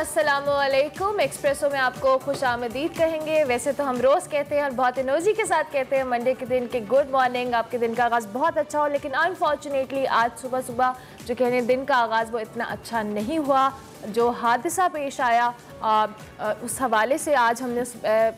अस्सलामुअलैकुम। एक्सप्रेसो में आपको खुश आमदीद कहेंगे। वैसे तो हम रोज़ कहते हैं और बहुत एनर्जी के साथ कहते हैं मंडे के दिन के गुड मॉर्निंग, आपके दिन का आगाज़ बहुत अच्छा हो, लेकिन अनफॉर्चुनेटली आज सुबह सुबह जो कहने दिन का आगाज़ वो इतना अच्छा नहीं हुआ। जो हादसा पेश आया उस हवाले से आज हमने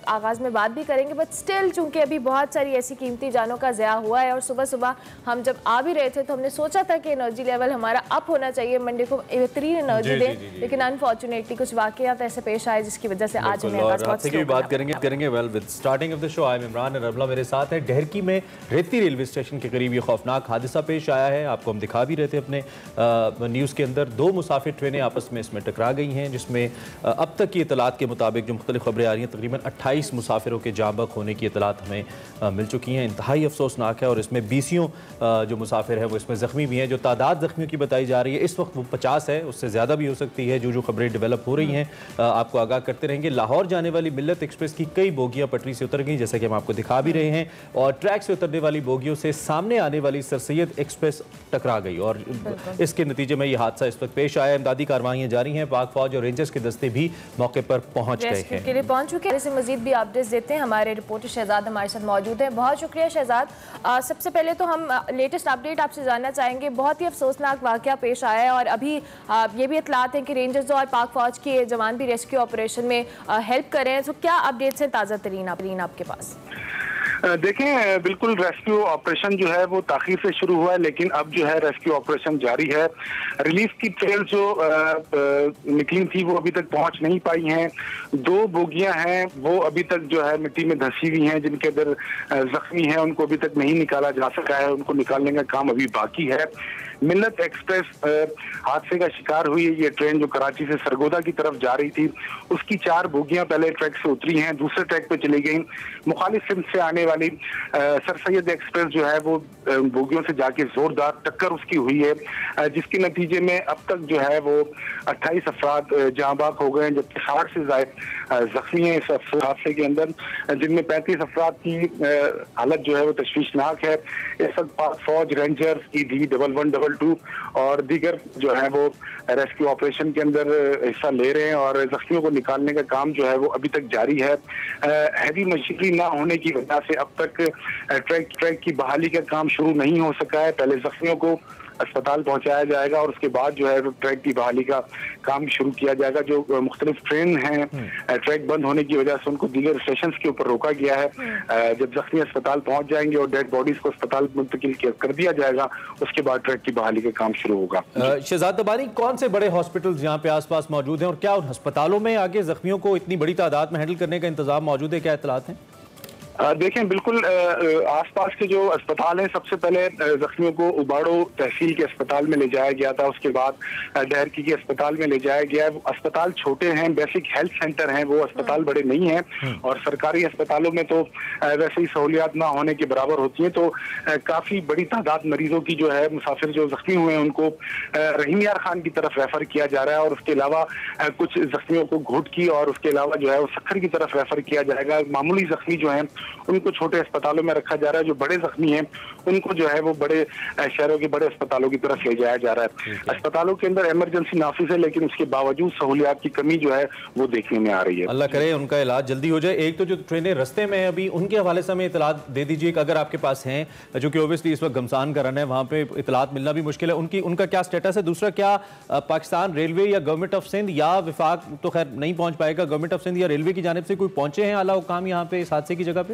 आगाज़ में बात भी करेंगे, बट स्टिल चूँकि अभी बहुत सारी ऐसी कीमती जानों का ज़या हुआ है और सुबह सुबह हम जब आ भी रहे थे तो हमने सोचा था कि एनर्जी लेवल हमारा अप होना चाहिए, मंडे को बेहतरीन एनर्जी दें, लेकिन अनफॉर्चुनेटली कुछ वाक़यात ऐसे पेश आए जिसकी वजह से आज हमें बात करेंगे। Well with starting of the show I am Imran और अबला मेरे साथ है। ढेरकी में रेती रेलवे स्टेशन के करीब ये खौफनाक हादसा पेश आया है। आपको हम दिखा भी रहे थे अपने न्यूज़ के अंदर। दो मुसाफिर ट्रेनें आपस में इसमें टकरा गई हैं, जिसमें अब तक की इतलात के मुताबिक जो मुख्तलिफ खबरें आ रही हैं तकरीबन 28 मुसाफिरों के जाँ बहक होने की इतलात हमें मिल चुकी हैं। इंतहाई अफसोसनाक है और इसमें 20 जो मुसाफिर है वो इसमें ज़ख्मी भी हैं। जो तादाद ज़ख्मियों की बताई जा रही है इस वक्त वो 50 है, उससे ज़्यादा भी हो सकती है। जो खबरें डेवलप हो रही हैं आपको आगाह करते रहेंगे। लाहौर जाने वाली मिल्लत एक्सप्रेस की कई बोगियाँ पटरी से उतर गई, जैसे कि हम आपको दिखा भी रहे हैं, और ट्रैक से उतरने वाली बोगियों से सामने आने वाली सर सैयद एक्सप्रेस टकरा गई और इसके नतीजे में यह हादसा इस वक्त पेश आया। इमदादी कार्रवाइयाँ जारी हैं, पाक फौज और रेंजर्स के दस्ते भी मौके पर पहुंच गए हैं, के लिए पहुंच चुके हैं। इससे मजीद भी अपडेट्स देते हैं, हमारे रिपोर्टर शहजाद हमारे साथ मौजूद हैं। बहुत शुक्रिया शहजाद। सबसे पहले तो हम लेटेस्ट अपडेट आपसे जानना चाहेंगे। बहुत ही अफसोसनाक वाकया पेश आया है और अभी ये भी इतलात हैं कि रेंजर्स और पाक फौज के जवान भी रेस्क्यू ऑपरेशन में हेल्प कर रहे हैं। तो क्या अपडेट्स हैं ताज़ा तरीन आपके पास? देखें, बिल्कुल रेस्क्यू ऑपरेशन जो है वो ताखीर से शुरू हुआ है, लेकिन अब जो है रेस्क्यू ऑपरेशन जारी है। रिलीफ की ट्रेल जो निकली थी वो अभी तक पहुंच नहीं पाई हैं। 2 बोगियां हैं वो अभी तक जो है मिट्टी में धंसी हुई हैं, जिनके अंदर जख्मी हैं उनको अभी तक नहीं निकाला जा सका है। उनको निकालने का काम अभी बाकी है। मिल्लत एक्सप्रेस हादसे का शिकार हुई है। ये ट्रेन जो कराची से सरगोदा की तरफ जा रही थी उसकी 4 बोगियां पहले ट्रैक से उतरी हैं, दूसरे ट्रैक पे चली गई। मुखालिफ सिंध से आने वाली सर सैयद एक्सप्रेस जो है वो बोगियों से जाके जोरदार टक्कर उसकी हुई है, जिसके नतीजे में अब तक जो है वो 28 अफराद जाँ बहक हो गए हैं, जबकि 60 से ज्यादा जख्मी हैं इस हादसे के अंदर, जिनमें 35 अफराद की हालत जो है वो तशवीशनाक है। इस वक्त पाक फौज, रेंजर्स, ED 1112 और दीगर जो है वो रेस्क्यू ऑपरेशन के अंदर हिस्सा ले रहे हैं और जख्मियों को निकालने का काम जो है वो अभी तक जारी है। हैवी मशीनरी ना होने की वजह से अब तक ट्रैक की बहाली का काम शुरू नहीं हो सका है। पहले जख्मियों को अस्पताल पहुंचाया जाएगा और उसके बाद जो है ट्रैक की बहाली का काम शुरू किया जाएगा। जो मुख्तलिफ ट्रेन हैं ट्रैक बंद होने की वजह से उनको दीगर स्टेशन के ऊपर रोका गया है। जब जख्मी अस्पताल पहुंच जाएंगे और डेड बॉडीज को अस्पताल मुंतकिल कर दिया जाएगा उसके बाद ट्रैक की बहाली का काम शुरू होगा। शहजाद दबानी, कौन से बड़े हॉस्पिटल यहाँ पे आसपास मौजूद हैं और क्या उन अस्पतालों में आगे जख्मियों को इतनी बड़ी तादाद में हैंडल करने का इंतजाम मौजूद है? क्या इतलात हैं? देखें, बिल्कुल आसपास के जो अस्पताल हैं, सबसे पहले जख्मियों को उबाड़ो तहसील के अस्पताल में ले जाया गया था, उसके बाद डहरकी के अस्पताल में ले जाया गया। अस्पताल छोटे हैं, बेसिक हेल्थ सेंटर हैं, वो अस्पताल बड़े नहीं हैं और सरकारी अस्पतालों में तो वैसे ही सहूलियात ना होने के बराबर होती हैं। तो काफ़ी बड़ी तादाद मरीजों की जो है मुसाफिर जो जख्मी हुए हैं उनको रहीम यार खान की तरफ रेफर किया जा रहा है और उसके अलावा कुछ जख्मियों को घुट की और उसके अलावा जो है वो सक्खर की तरफ रेफर किया जाएगा। मामूली जख्मी जो हैं उनको छोटे अस्पतालों में रखा जा रहा है, जो बड़े जख्मी हैं उनको जो है वो बड़े शहरों के बड़े अस्पतालों की तरफ ले जाया जा रहा है। अस्पतालों के अंदर इमरजेंसी नाफिज है, लेकिन उसके बावजूद सहूलियात की कमी जो है वो देखने में आ रही है। अल्लाह करे उनका इलाज जल्दी हो जाए। एक तो जो ट्रेनें रस्ते में है अभी उनके हवाले से हमें इतलात दे दीजिए अगर आपके पास हैं, जो कि ओबियसली इस वक्त घमसान का रन है, वहाँ पे इतलात मिलना भी मुश्किल है। उनका क्या स्टेटस है? दूसरा, क्या पाकिस्तान रेलवे या गवर्नमेंट ऑफ सिंध या विफाक तो खैर नहीं पहुँच पाएगा, गवर्नमेंट ऑफ सिंध या रेलवे की जानिब से कोई पहुँचे हैं आला हुकाम यहाँ पे इस हादसे की जगह पे?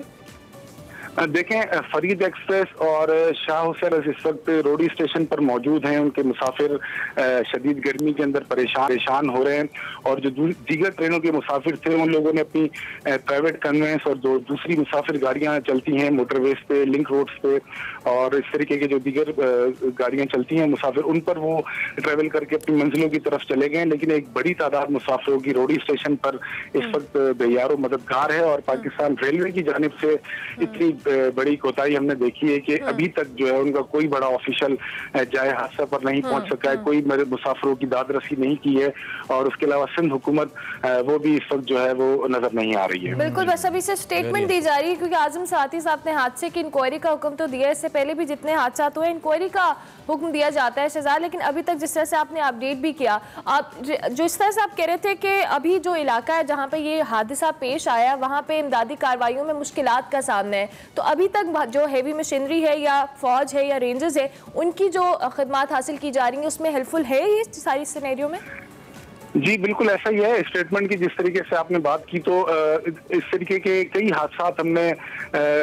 देखें, फरीद एक्सप्रेस और शाह हुसैन इस वक्त रोडी स्टेशन पर मौजूद हैं। उनके मुसाफिर शदीद गर्मी के अंदर परेशान हो रहे हैं और जो दीगर ट्रेनों के मुसाफिर थे उन लोगों ने अपनी प्राइवेट कन्वेंस और जो दूसरी मुसाफिर गाड़ियां चलती हैं मोटरवेज पे, लिंक रोड्स पे और इस तरीके के जो दीगर गाड़ियां चलती हैं मुसाफिर, उन पर वो ट्रेवल करके अपनी मंजिलों की तरफ चले गए। लेकिन एक बड़ी तादाद मुसाफिरों की रोडी स्टेशन पर इस वक्त बेयारो मददगार है और पाकिस्तान रेलवे की जानिब से इतनी बड़ी कोताही हमने देखी है कि अभी तक जो है उनका कोई बड़ा ऑफिशियल जाए हादसा पर नहीं पहुंच सका है, कोई मेरे मुसाफिरों की दाद रसी नहीं की है, और उसके अलावा सिंध हुकूमत वो भी इस वक्त जो है वो नजर नहीं आ रही है। बिल्कुल, बस अभी से स्टेटमेंट दी जा रही है, क्योंकि आजम साथी साहब ने हादसे की इंक्वायरी का हुक्म तो दिया है। इससे पहले भी जितने हादसा हुए इंक्वायरी का हुक्म दिया जाता है शहजाद, लेकिन अभी तक जिस तरह से आपने अपडेट भी किया, आप जो इस तरह से आप कह रहे थे कि अभी जो इलाका है जहाँ पे ये हादसा पेश आया वहाँ पे इमदादी कार्रवाइयों में मुश्किलात का सामना है, तो अभी तक जो हैवी मशीनरी है या फौज है या रेंजर्स है उनकी जो खिदमत हासिल की जा रही है उसमें हेल्पफुल है ये सारी सिनेरियो में? जी बिल्कुल ऐसा ही है। स्टेटमेंट की जिस तरीके से आपने बात की, तो इस तरीके के कई हादसा हमने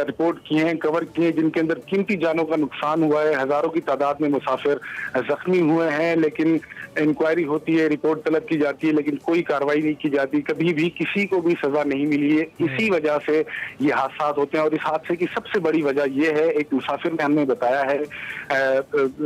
रिपोर्ट किए हैं, कवर किए हैं, जिनके अंदर कीमती जानों का नुकसान हुआ है, हजारों की तादाद में मुसाफिर जख्मी हुए हैं, लेकिन इंक्वायरी होती है, रिपोर्ट तलब की जाती है, लेकिन कोई कार्रवाई नहीं की जाती, कभी भी किसी को भी सजा नहीं मिली है। इसी वजह से ये हादसा होते हैं, और इस हादसे की सबसे बड़ी वजह यह है, एक मुसाफिर ने हमें बताया है,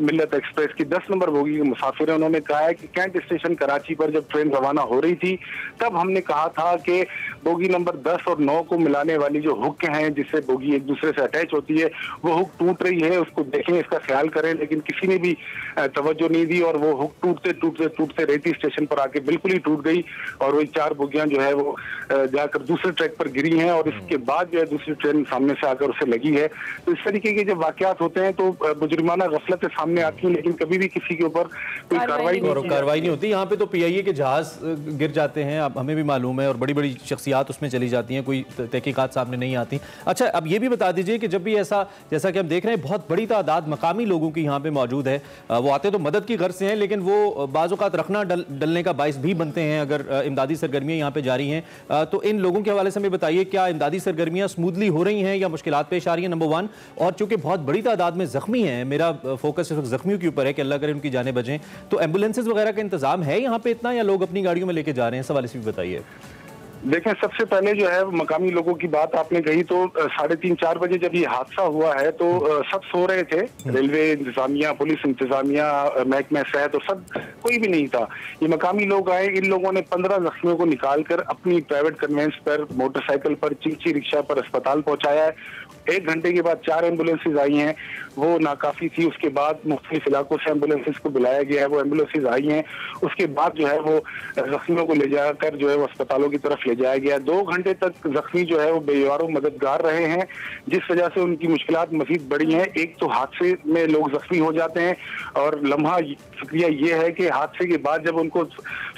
मिल्लत एक्सप्रेस की 10 नंबर बोगी के मुसाफिर है, उन्होंने कहा है कि कैंट स्टेशन कराची पर जब ट्रेन रवाना हो रही थी तब हमने कहा था कि बोगी नंबर 10 और 9 को मिलाने वाली जो हुक हैं जिससे बोगी एक दूसरे से अटैच होती है, वो हुक टूट रही है, उसको देखें, इसका ख्याल करें, लेकिन किसी ने भी तवज्जो नहीं दी, और वो हुक टूटते टूटते टूटते रेती स्टेशन पर आके बिल्कुल ही टूट गई, और वही 4 बोगियां जो है वो जाकर दूसरे ट्रैक पर गिरी हैं, और इसके बाद जो है दूसरी ट्रेन सामने से आकर उसे लगी है। तो इस तरीके के जब वाकयात होते हैं तो मुजरिमाना गफलतें सामने आती हैं, लेकिन कभी भी किसी के ऊपर कोई कार्रवाई नहीं होती। यहाँ पे तो PIA के जहाज गिर जाते हैं, अब हमें भी मालूम है, और बड़ी बड़ी शख्सियात उसमें चली जाती हैं, कोई तहकीकात सामने नहीं आती। अच्छा, अब ये भी बता दीजिए कि जब भी ऐसा, जैसा कि हम देख रहे हैं, बहुत बड़ी तादाद मकामी लोगों की यहाँ पे मौजूद है, वो आते तो मदद की गर्ज से हैं, लेकिन वो बाज़ औक़ात रखना डलने का बाइस भी बनते हैं अगर इमदादी सरगर्मियाँ यहाँ पे जारी हैं। तो इन लोगों के हवाले से हमें बताइए, क्या इमदादी सरगर्मियाँ स्मूथली हो रही हैं या मुश्किलात पेश आ रही हैं, नंबर 1? और चूंकि बहुत बड़ी तादाद में जख्मी हैं, मेरा फोकस जख्मियों के ऊपर है कि अल्लाह करे उनकी जानें बचें, तो एम्बुलेंसेज वगैरह का इंतजाम है यहाँ पे इतना, या लोग अपनी गाड़ियों में लेके जा रहे हैं? सवाल से भी बताइए। देखें, सबसे पहले जो है मकामी लोगों की बात आपने कही, तो 3:30-4 बजे जब ये हादसा हुआ है तो सब सो रहे थे, रेलवे इंतजामिया, पुलिस इंतजामिया, महकमा सेहत, और सब कोई भी नहीं था। ये मकामी लोग आए, इन लोगों ने 15 जख्मियों को निकालकर अपनी प्राइवेट कन्वेंस पर, मोटरसाइकिल पर, चींची रिक्शा पर अस्पताल पहुंचाया है। 1 घंटे के बाद 4 एम्बुलेंसेज आई हैं, वो नाकाफी थी। उसके बाद मुख्तलिफ इलाकों से एम्बुलेंसेज को बुलाया गया है, वो एम्बुलेंसेज आई हैं। उसके बाद जो है वो जख्मियों को ले जाकर जो है वो अस्पतालों की तरफ ले जाया गया। 2 घंटे तक जख्मी जो है वो बेवारों मददगार रहे हैं, जिस वजह से उनकी मुश्किलात मजीद बढ़ी हैं। एक तो हादसे में लोग जख्मी हो जाते हैं, और लम्हा शुक्रिया ये है कि हादसे के बाद जब उनको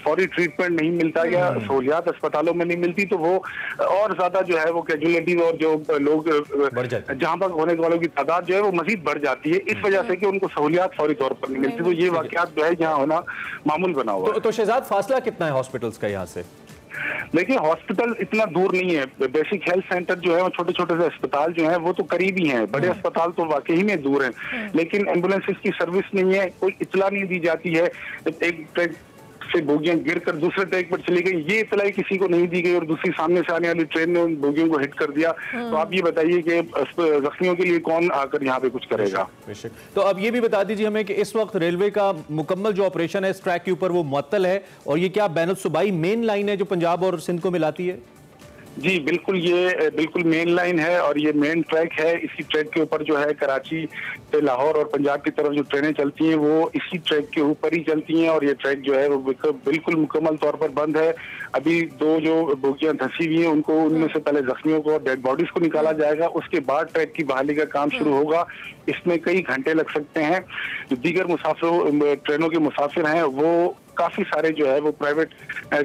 फौरी ट्रीटमेंट नहीं मिलता या सहूलियात अस्पतालों में नहीं मिलती, तो वो और ज्यादा जो है वो कैजुअलिटी और जो लोग जहां पर होने वालों की तादाद जो है वो मजीद बढ़ जाती है, इस वजह से कि उनको सहूलियात फौरी तौर पर नहीं मिलती। तो ये वाकयात जो है यहाँ होना मामूल बना हुआ है। तो शहजाद, फासला कितना है हॉस्पिटल्स का यहाँ से? देखिए, हॉस्पिटल इतना दूर नहीं है। बेसिक हेल्थ सेंटर जो है वो छोटे छोटे से अस्पताल जो है वो तो करीब ही हैं, बड़े अस्पताल तो वाकई में दूर हैं, लेकिन एम्बुलेंसेस की सर्विस नहीं है, कोई इतला नहीं दी जाती है। एक ट्रैक से बोगियां गिरकर दूसरे ट्रैक पर चली गई, ये इतलाई किसी को नहीं दी गई, और दूसरी सामने से आने वाली ट्रेन ने उन बोगियों को हिट कर दिया। तो आप ये बताइए कि जख्मियों के लिए कौन आकर यहाँ पे कुछ करेगा? तो अब ये भी बता दीजिए हमें कि इस वक्त रेलवे का मुकम्मल जो ऑपरेशन है इस ट्रैक के ऊपर वो मुअत्तल है, और ये क्या बैनुल सूबाई मेन लाइन है जो पंजाब और सिंध को मिलाती है? जी बिल्कुल, ये बिल्कुल मेन लाइन है, और ये मेन ट्रैक है। इसी ट्रैक के ऊपर जो है कराची से लाहौर और पंजाब की तरफ जो ट्रेनें चलती हैं वो इसी ट्रैक के ऊपर ही चलती हैं, और ये ट्रैक जो है वो बिल्कुल मुकम्मल तौर पर बंद है। अभी 2 जो बोगियां धंसी हुई हैं उनको, उनमें से पहले जख्मियों को और डेड बॉडीज को निकाला जाएगा, उसके बाद ट्रैक की बहाली का काम शुरू होगा। इसमें कई घंटे लग सकते हैं। जो दीगर मुसाफिरों, ट्रेनों के मुसाफिर हैं, वो काफी सारे जो है वो प्राइवेट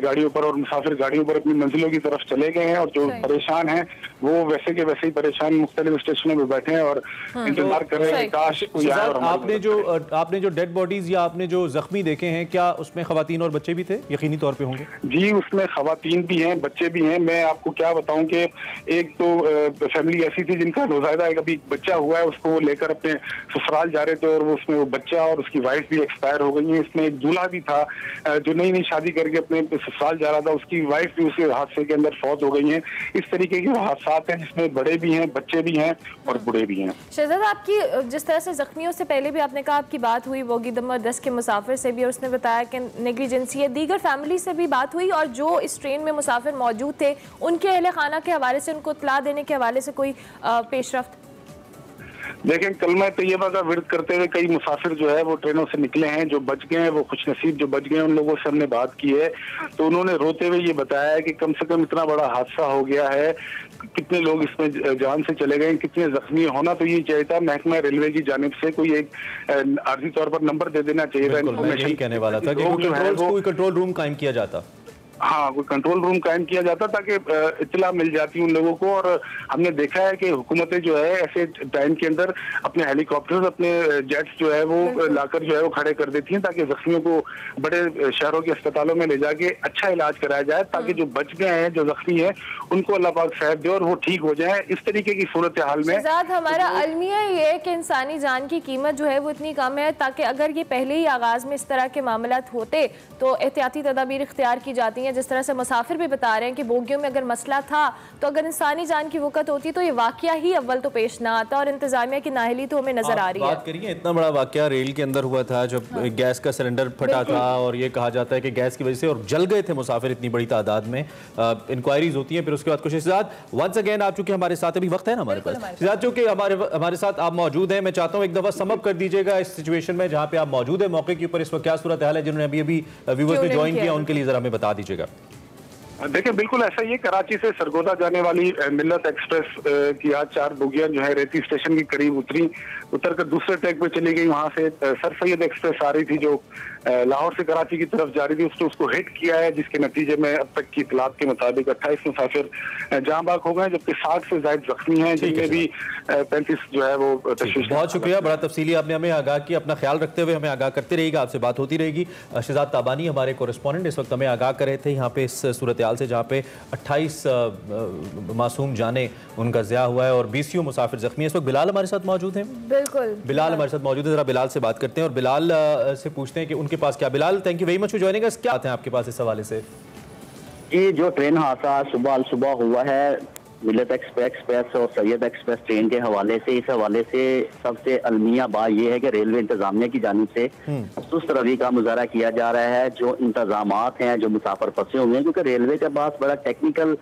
गाड़ियों पर और मुसाफिर गाड़ियों पर अपनी मंजिलों की तरफ चले गए हैं, और जो परेशान हैं वो वैसे के वैसे ही परेशान मुख्तलिफ स्टेशनों में बैठे हैं और इंतजार कर रहे हैं काश कोई आए। आपने जो डेड बॉडीज या आपने जो जख्मी देखे हैं, क्या उसमें खवातीन और बच्चे भी थे? यकीनी तौर पे होंगे। जी, उसमें खवातीन भी हैं, बच्चे भी हैं। मैं आपको क्या बताऊं कि एक तो फैमिली ऐसी थी जिनका नौज़ायदा एक अभी बच्चा हुआ है, उसको वो लेकर अपने ससुराल जा रहे थे, और वो उसमें वो बच्चा और उसकी वाइफ भी एक्सपायर हो गई है। इसमें एक दूल्हा भी था जो नई शादी करके अपने ससुराल जा रहा था, उसकी वाइफ भी उस हादसे के अंदर फौत हो गई है। इस तरीके के हादसात हैं जिसमें बड़े भी हैं, बच्चे भी हैं और बूढ़े भी हैं। शहजाद, आपकी जिस तरह से जख्मियों से पहले भी आपने कहा आपकी बात हुई बोगी नंबर 10 के मुसाफिर से भी, और उसने बताया कि नेग्लिजेंसी है, दीगर फैमिली से भी बात हुई, और जो इस ट्रेन में मुसाफिर मौजूद थे उनके अहले खाना के हवाले से, उनको इत्तला देने के हवाले से कोई पेशरफ्त? देखें, कलमा तैयबा का विर्द करते हुए कई मुसाफिर जो है वो ट्रेनों से निकले हैं, जो बच गए हैं वो खुशनसीब जो बच गए हैं, उन लोगों से हमने बात की है तो उन्होंने रोते हुए ये बताया है कि कम से कम इतना बड़ा हादसा हो गया है, कितने लोग इसमें जान से चले गए, कितने जख्मी होना तो ये चाहिए था महकमा रेलवे की जानिब से कोई एक आर्जी तौर पर नंबर दे देना चाहिए था। इन्फॉर्मेशन कहने वाला था कि कोई कंट्रोल रूम कायम किया जाता। हाँ, कोई कंट्रोल रूम कायम किया जाता ताकि इत्तला मिल जाती उन लोगों को। और हमने देखा है कि हुकूमतें जो है ऐसे टाइम के अंदर अपने हेलीकॉप्टर्स, अपने जेट्स जो है वो लाकर जो है वो खड़े कर देती हैं ताकि जख्मियों को बड़े शहरों के अस्पतालों में ले जाके अच्छा इलाज कराया जाए, ताकि जो बच गए हैं, जो जख्मी हैं, उनको अल्लाह पाक सेहत दे और वो ठीक हो जाए। इस तरीके की सूरत हाल में हमारा अलमिया ये है कि इंसानी जान की कीमत जो है वो इतनी कम है, ताकि अगर ये पहले ही आगाज में इस तरह के मामलात होते तो एहतियाती तदाबीर इख्तियार की जाती हैं। जिस तरह से मुसाफिर भी बता रहे हैं कि बोगियों में अगर मसला था तो अगर इंसानी जान की वक़्त होती तो ये वाकया ही अव्वल तो पेश ना आता, और इंतजामिया की नाअहली तो हमें नजर आ रही है। बात करिए, इतना बड़ा वाकया रेल के अंदर हुआ था जब गैस का सिलेंडर फटा था और ये कहा जाता है कि गैस की वजह से और जल गए थे मुसाफिर इतनी बड़ी तादाद में। इंक्वायरीज होती हैं, फिर उसके बाद कुछ इस्तेदाद वंस अगेन आप चूंकि हमारे साथ अभी वक्त है ना हमारे पास, चूंकि हमारे साथ आप मौजूद हैं, मैं चाहता हूँ एक दफा समअप कर दीजिएगा इस सिचुएशन में जहाँ पे आप मौजूद है मौके के ऊपर, इस वक्त क्या सूरत हाल है। जिन्होंने अभी व्यूअर्स ने ज्वाइन किया उनके लिए जरा हमें बता दीजिएगा। देखिए, बिल्कुल ऐसा ही है। कराची से सरगोदा जाने वाली मिल्लत एक्सप्रेस की आज 4 बोगियां जो है रेती स्टेशन के करीब उतर कर दूसरे ट्रैक पे चली गई। वहां से सर सैयद एक्सप्रेस आ रही थी जो लाहौर से कराची की तरफ जा रही थी, उसको हिट किया है, जिसके नतीजे में अब तक की इतलात के मुताबिक 28 मुसाफिर जाँ बाग हो गए, जबकि 60 से ज्यादा जख्मी हैं, जिनमें भी 35 जो है वो तशवीश। बहुत शुक्रिया, बड़ा तफसीली आपने हमें आगाह किया। अपना ख्याल रखते हुए हमें आगाह करते रहिएगा, आपसे बात होती रहेगी। शहजाद ताबानी हमारे कोरेस्पोंडेंट इस वक्त हमें आगाह कर रहे थे यहाँ पे इस सूरत हाल से, जहाँ पे 28 मासूम जाने उनका ज़िया हुआ है और 20 मुसाफिर जख्मी है। इस वक्त बिलाल हमारे साथ मौजूद हैं। बिल्कुल, बिलाल हमारे साथ मौजूद है, जरा बिलाल से बात करते हैं और बिलाल से पूछते हैं कि उनके पास क्या। Bilal, thank you very much for joining अस। क्या आते हैं आपके पास इस हवाले से? ये जो ट्रेन हादसा सुबह हुआ है मिल्लत एक्सप्रेस और सैयद एक्सप्रेस ट्रेन के हवाले से, इस हवाले से सबसे अलमिया बात यह है कि रेलवे इंतजामिया की जानिब से सुस्त रवि का मुजाहरा किया जा रहा है। जो इंतजामात हैं, जो मुसाफिर फंसे हुए हैं, क्योंकि रेलवे के पास बड़ा टेक्निकल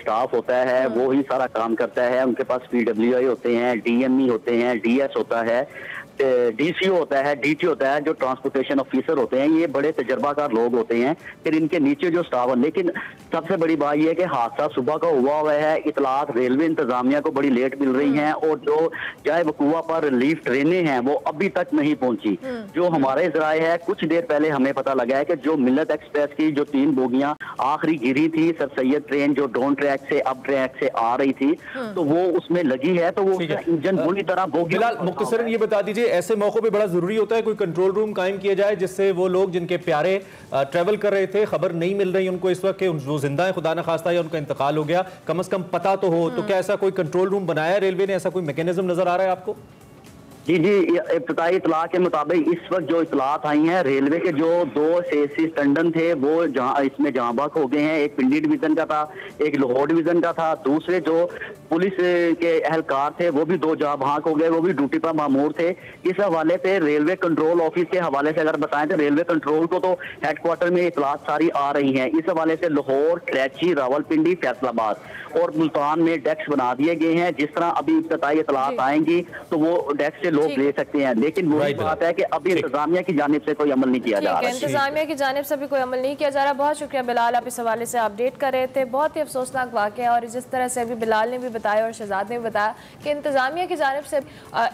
स्टाफ होता है, वो ही सारा काम करता है। उनके पास PWI होते हैं, DME होते हैं, DS होता है, DCO होता है, DT होता है, जो ट्रांसपोर्टेशन ऑफिसर होते हैं। ये बड़े तजर्बाकार लोग होते हैं। फिर इनके नीचे जो स्टाफ है, लेकिन सबसे बड़ी बात यह है कि हादसा सुबह का हुआ है। इतलात रेलवे इंतजामिया को बड़ी लेट मिल रही हैं और जो चाहे वकूआ पर रिलीफ ट्रेनें हैं वो अभी तक नहीं पहुंची। जो हमारे जराए है, कुछ देर पहले हमें पता लगा है कि जो मिल्लत एक्सप्रेस की जो 3 बोगियां आखिरी गिरी थी, सर सैयद ट्रेन जो डाउन ट्रैक से अप ट्रैक से आ रही थी, तो वो उसमें लगी है, तो वो इंजन बुरी तरह बोगी। मुख्तसरन ये बता दीजिए, ऐसे मौकों पे बड़ा जरूरी होता है कोई कंट्रोल रूम कायम किया जाए जिससे वो लोग जिनके प्यारे ट्रेवल कर रहे थे, खबर नहीं मिल रही उनको इस वक्त वो जिंदा है खुदा न खास्ता या उनका इंतकाल हो गया, कम से कम पता तो हो। तो क्या ऐसा कोई कंट्रोल रूम बनाया है रेलवे ने? ऐसा कोई मैकेनिज्म नजर आ रहा है आपको? जी, इब्तदाई इतला के मुताबिक इस वक्त जो इतलात आई हैं, रेलवे के जो 2 सेसिस टंडन थे वो इसमें जहाँ बाग हो गए हैं। एक पिंडी डिवीजन का था, एक लाहौर डिवीजन का था। दूसरे जो पुलिस के एहलकार थे वो भी 2 जहाँ भाग हो गए, वो भी ड्यूटी पर मामूर थे। इस हवाले से रेलवे कंट्रोल ऑफिस के हवाले से अगर बताएं तो रेलवे कंट्रोल को तो हेडक्वार्टर में इतलात सारी आ रही हैं। इस हवाले से लाहौर, कराची, रावलपिंडी, फैसलाबाद और मुल्तान में डेस्क बना दिए गए हैं। जिस तरह अभी इब्तदाई इतलात आएंगी तो वो डेस्क से लोग ले सकते हैं, लेकिन वही बात है कि अभी इंतजामिया की जानिब से कोई अमल नहीं किया जा रहा है। इंतजामिया की जानिब से भी कोई अमल नहीं किया जा रहा। बहुत शुक्रिया बिलाल, आप इस हवाले से अपडेट कर रहे थे। बहुत ही अफसोसनाक वाक़या, और जिस तरह से अभी बिलाल ने भी बताया और शहजाद ने भी बताया कि इंतजामिया की जानिब से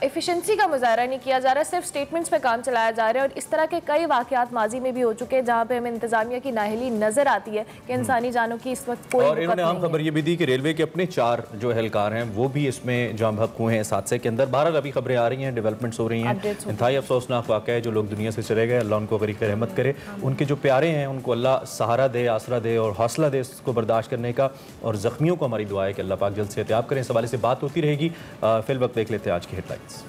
एफिशिएंसी का मुजाहरा नहीं किया जा रहा, सिर्फ स्टेटमेंट्स पे काम चलाया जा रहा है। और इस तरह के कई वाक़यात माजी में भी हो चुके हैं जहाँ पे हमें इंतजामिया की नाअहली नजर आती है कि इंसानी जानों की इस वक्त कोई। और इन्होंने आम खबर ये भी दी कि रेलवे के अपने 4 जो एहलकार हैं वो भी इसमें जाम बहक हुए हैं इस हादसे के अंदर। 12 अभी खबरें आ रही हैं, डेवलपमेंट्स हो रही हैं। इंतहाई अफसोसनाक वाक़या है, जो लोग दुनिया से चले गए, अल्लाह उनको गरीक रहमत करे। उनके जो प्यारे हैं उनको अल्लाह सहारा दे, आसरा दे और हौसला दे इसको बर्दाश्त करने का। और ज़ख्मियों को हमारी दुआ है कि अल्लाह पाक जल्द से एहतियात करें। इस हवाले से बात होती रहेगी। फिल वक्त देख लेते हैं आज की हेडलाइंस।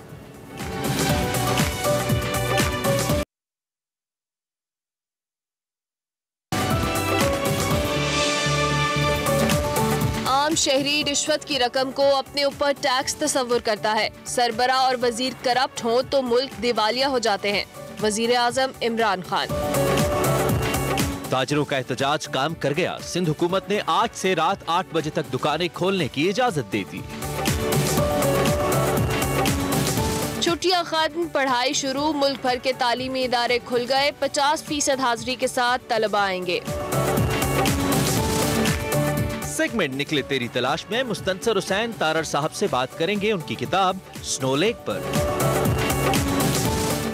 शहरी रिश्वत की रकम को अपने ऊपर टैक्स तस्वुर करता है। सरबरा और वजीर करप्ट हो तो मुल्क दिवालिया हो जाते हैं। वजीर आजम इमरान खान। ताजिरों का एहतजाज काम कर गया। सिंध हुकूमत ने आज से रात 8 बजे तक दुकानें खोलने की इजाजत दे दी। छुट्टियां खत्म, पढ़ाई शुरू, मुल्क भर के तालीमी इदारे खुल गए, 50% हाजिरी के साथ तलबा आएंगे। सेगमेंट निकले तेरी तलाश में मुस्तनसर हुसैन तारर साहब से बात करेंगे उनकी किताब स्नो लेक पर।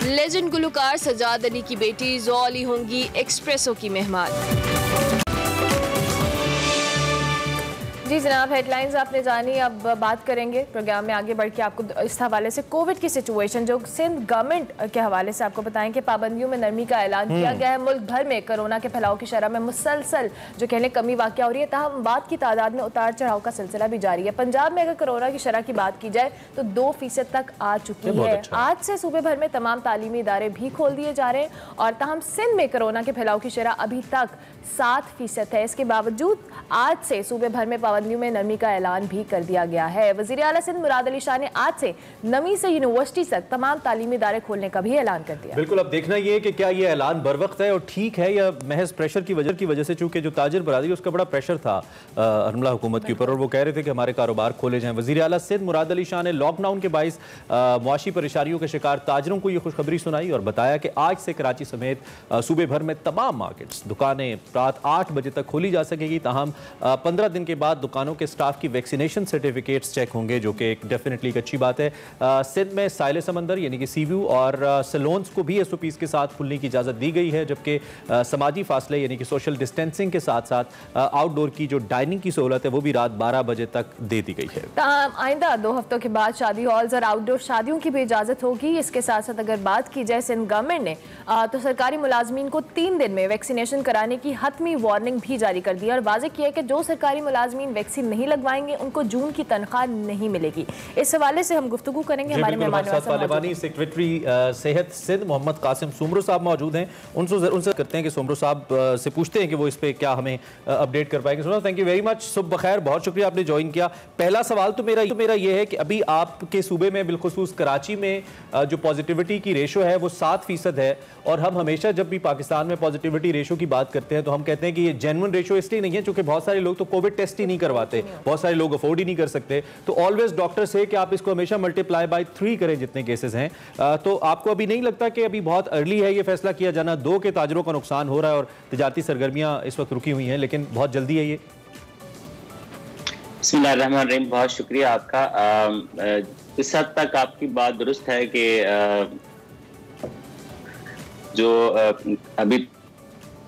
लेजेंड गुलकार सजाद अली की बेटी ज़ोली होंगी एक्सप्रेसो की मेहमान। जी जनाब, हेडलाइंस आपने जानी, अब बात करेंगे प्रोग्राम में आगे बढ़ के आपको इस हवाले से कोविड की सिचुएशन जो सिंध गवर्नमेंट के हवाले से आपको बताएं कि पाबंदियों में नरमी का ऐलान किया गया है। मुल्क भर में कोरोना के फैलाव की शरह में मुसलसल जो कहने कमी वाक़या हो रही है, ताहम बात की तादाद में उतार चढ़ाव का सिलसिला भी जारी है। पंजाब में अगर कोरोना की शरह की बात की जाए तो 2% तक आ चुकी है। आज से सूबे भर में तमाम तालीमी इदारे भी खोल दिए जा रहे हैं और ताहम सिंध में कोरोना के फैलाव की शरह अभी तक 7% है। इसके बावजूद आज से सूबे भर में पाबंदियों में नरमी का ऐलान भी कर दिया गया है। वज़ीर आला सिंध मुराद अली शाह ने आज से नमी से यूनिवर्सिटी तक तमाम तालीमी इदारे खोलने का भी ऐलान कर दिया। बिल्कुल, अब देखना ये है कि क्या ये ऐलान बर वक्त है और ठीक है या महज प्रेशर की वजह से, चूंकि जो ताजिर बरादरी उसका बड़ा प्रेशर था हरमला हुकूमत के ऊपर और वो कह रहे थे कि हमारे कारोबार खोले जाएं। वज़ीर आला सिंध मुराद अली शाह ने लॉकडाउन के बाइस मुआशी परेशानियों के शिकार ताजरों को ये खुशखबरी सुनाई और बताया कि आज से कराची समेत सूबे भर में तमाम मार्केट्स, दुकानें रात 8 बजे तक खोली जा सकेगी। ताहम 15 दिन के बाद दुकानों के स्टाफ की वैक्सीनेशन सर्टिफिकेट्स चेक होंगे, जो कि एक डेफिनेटली एक अच्छी बात है। सिंध में साइले समंदर यानी कि सी व्यू और सैलून्स को भी SOPs के साथ खुलने की इजाज़त दी गई है, जबकि समाजी फासले यानी कि सोशल डिस्टेंसिंग के साथ साथ आउटडोर की जो डाइनिंग की सहूलत है वो भी रात 12 बजे तक दे दी गई है। आइंदा 2 हफ्तों के बाद शादी हॉल्स और आउटडोर शादियों की भी इजाज़त होगी। इसके साथ साथ अगर बात की जाए सिंध गवर्नमेंट ने तो सरकारी मुलाजमीन को 3 दिन में वैक्सीनेशन कराने की हतमी वार्निंग भी जारी कर दी और वाज़ेह किया है कि जो सरकारी मुलाजमीन वैक्सीन नहीं लगवाएंगे उनको जून की तनख्वाह नहीं मिलेगी। इस हवाले से हम गुफ्तगू करेंगे। हमारे मेहमान सेक्रेटरी सेहत सिंध मोहम्मद कासिम सुमरो साहब मौजूद हैं। उनसे करते हैं कि सुमरो साहब से पूछते हैं कि वो इस पे क्या हमें अपडेट कर पाएंगे। Soomro, thank you very much, सुबह बखैर, बहुत शुक्रिया आपने ज्वाइन किया। पहला सवाल तो मेरा ये है कि अभी आपके सूबे में बिलखुसूस कराची में जो पॉजिटिविटी की रेशो है वो 7% है और हम हमेशा जब भी पाकिस्तान में पॉजिटिविटी रेशो की बात करते हैं तो हम कहते हैं कि ये जेन्युइन रेशो इसलिए नहीं है क्योंकि बहुत सारे लोग तो कोविड टेस्ट ही नहीं करवाते, बहुत सारे लोग अफोर्ड ही नहीं कर सकते। तो ऑलवेज डॉक्टर से कि आप इसको हमेशा मल्टीप्लाई बाय 3 करें जितने केसेस हैं। तो आपको अभी नहीं लगता कि अभी बहुत अर्ली है ये फैसला किया जाना? 2 के ताजरों का नुकसान हो रहा है और तिजारती सरगर्मियां इस वक्त रुकी हुई हैं, लेकिन बहुत जल्दी है ये। बिस्मिल्लाहिर्रहमानिर्रहीम, बहुत शुक्रिया आपका। इस हद तक आपकी बात दुरुस्त है कि जो अभी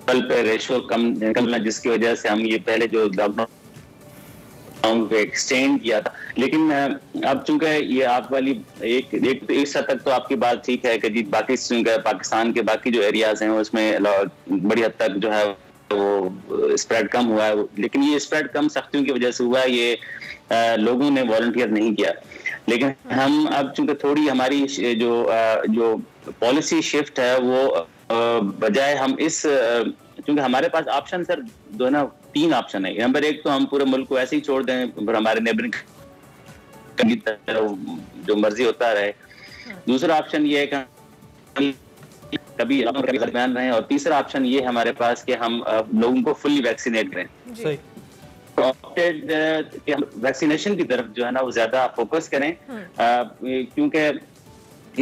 कल पे रेशो कम निकलना जिसकी वजह से हम ये पहले जो लॉकडाउन को एक्सटेंड किया था, लेकिन अब चूंकि ये आप वाली एक हद तक तो आपकी बात ठीक है कि जी बाकी पाकिस्तान के बाकी जो एरियाज हैं उसमें बड़ी हद तक जो है वो स्प्रेड कम हुआ है, लेकिन ये स्प्रेड कम सख्तियों की वजह से हुआ है, ये लोगों ने वॉलंटियर नहीं किया। लेकिन हम अब चूंकि थोड़ी हमारी जो पॉलिसी शिफ्ट है वो बजाय हम इस क्योंकि हमारे पास ऑप्शन सर 3 ऑप्शन है। नंबर 1 तो हम पूरे मुल्क को ऐसे ही छोड़ दें पर हमारे नेबरिंग जो मर्जी होता रहे। दूसरा ऑप्शन ये है कि कभी दरमियान रहे और तीसरा ऑप्शन ये हमारे पास कि हम लोगों को फुली वैक्सीनेट करें। वैक्सीनेशन की तरफ जो है ना वो ज्यादा फोकस करें क्योंकि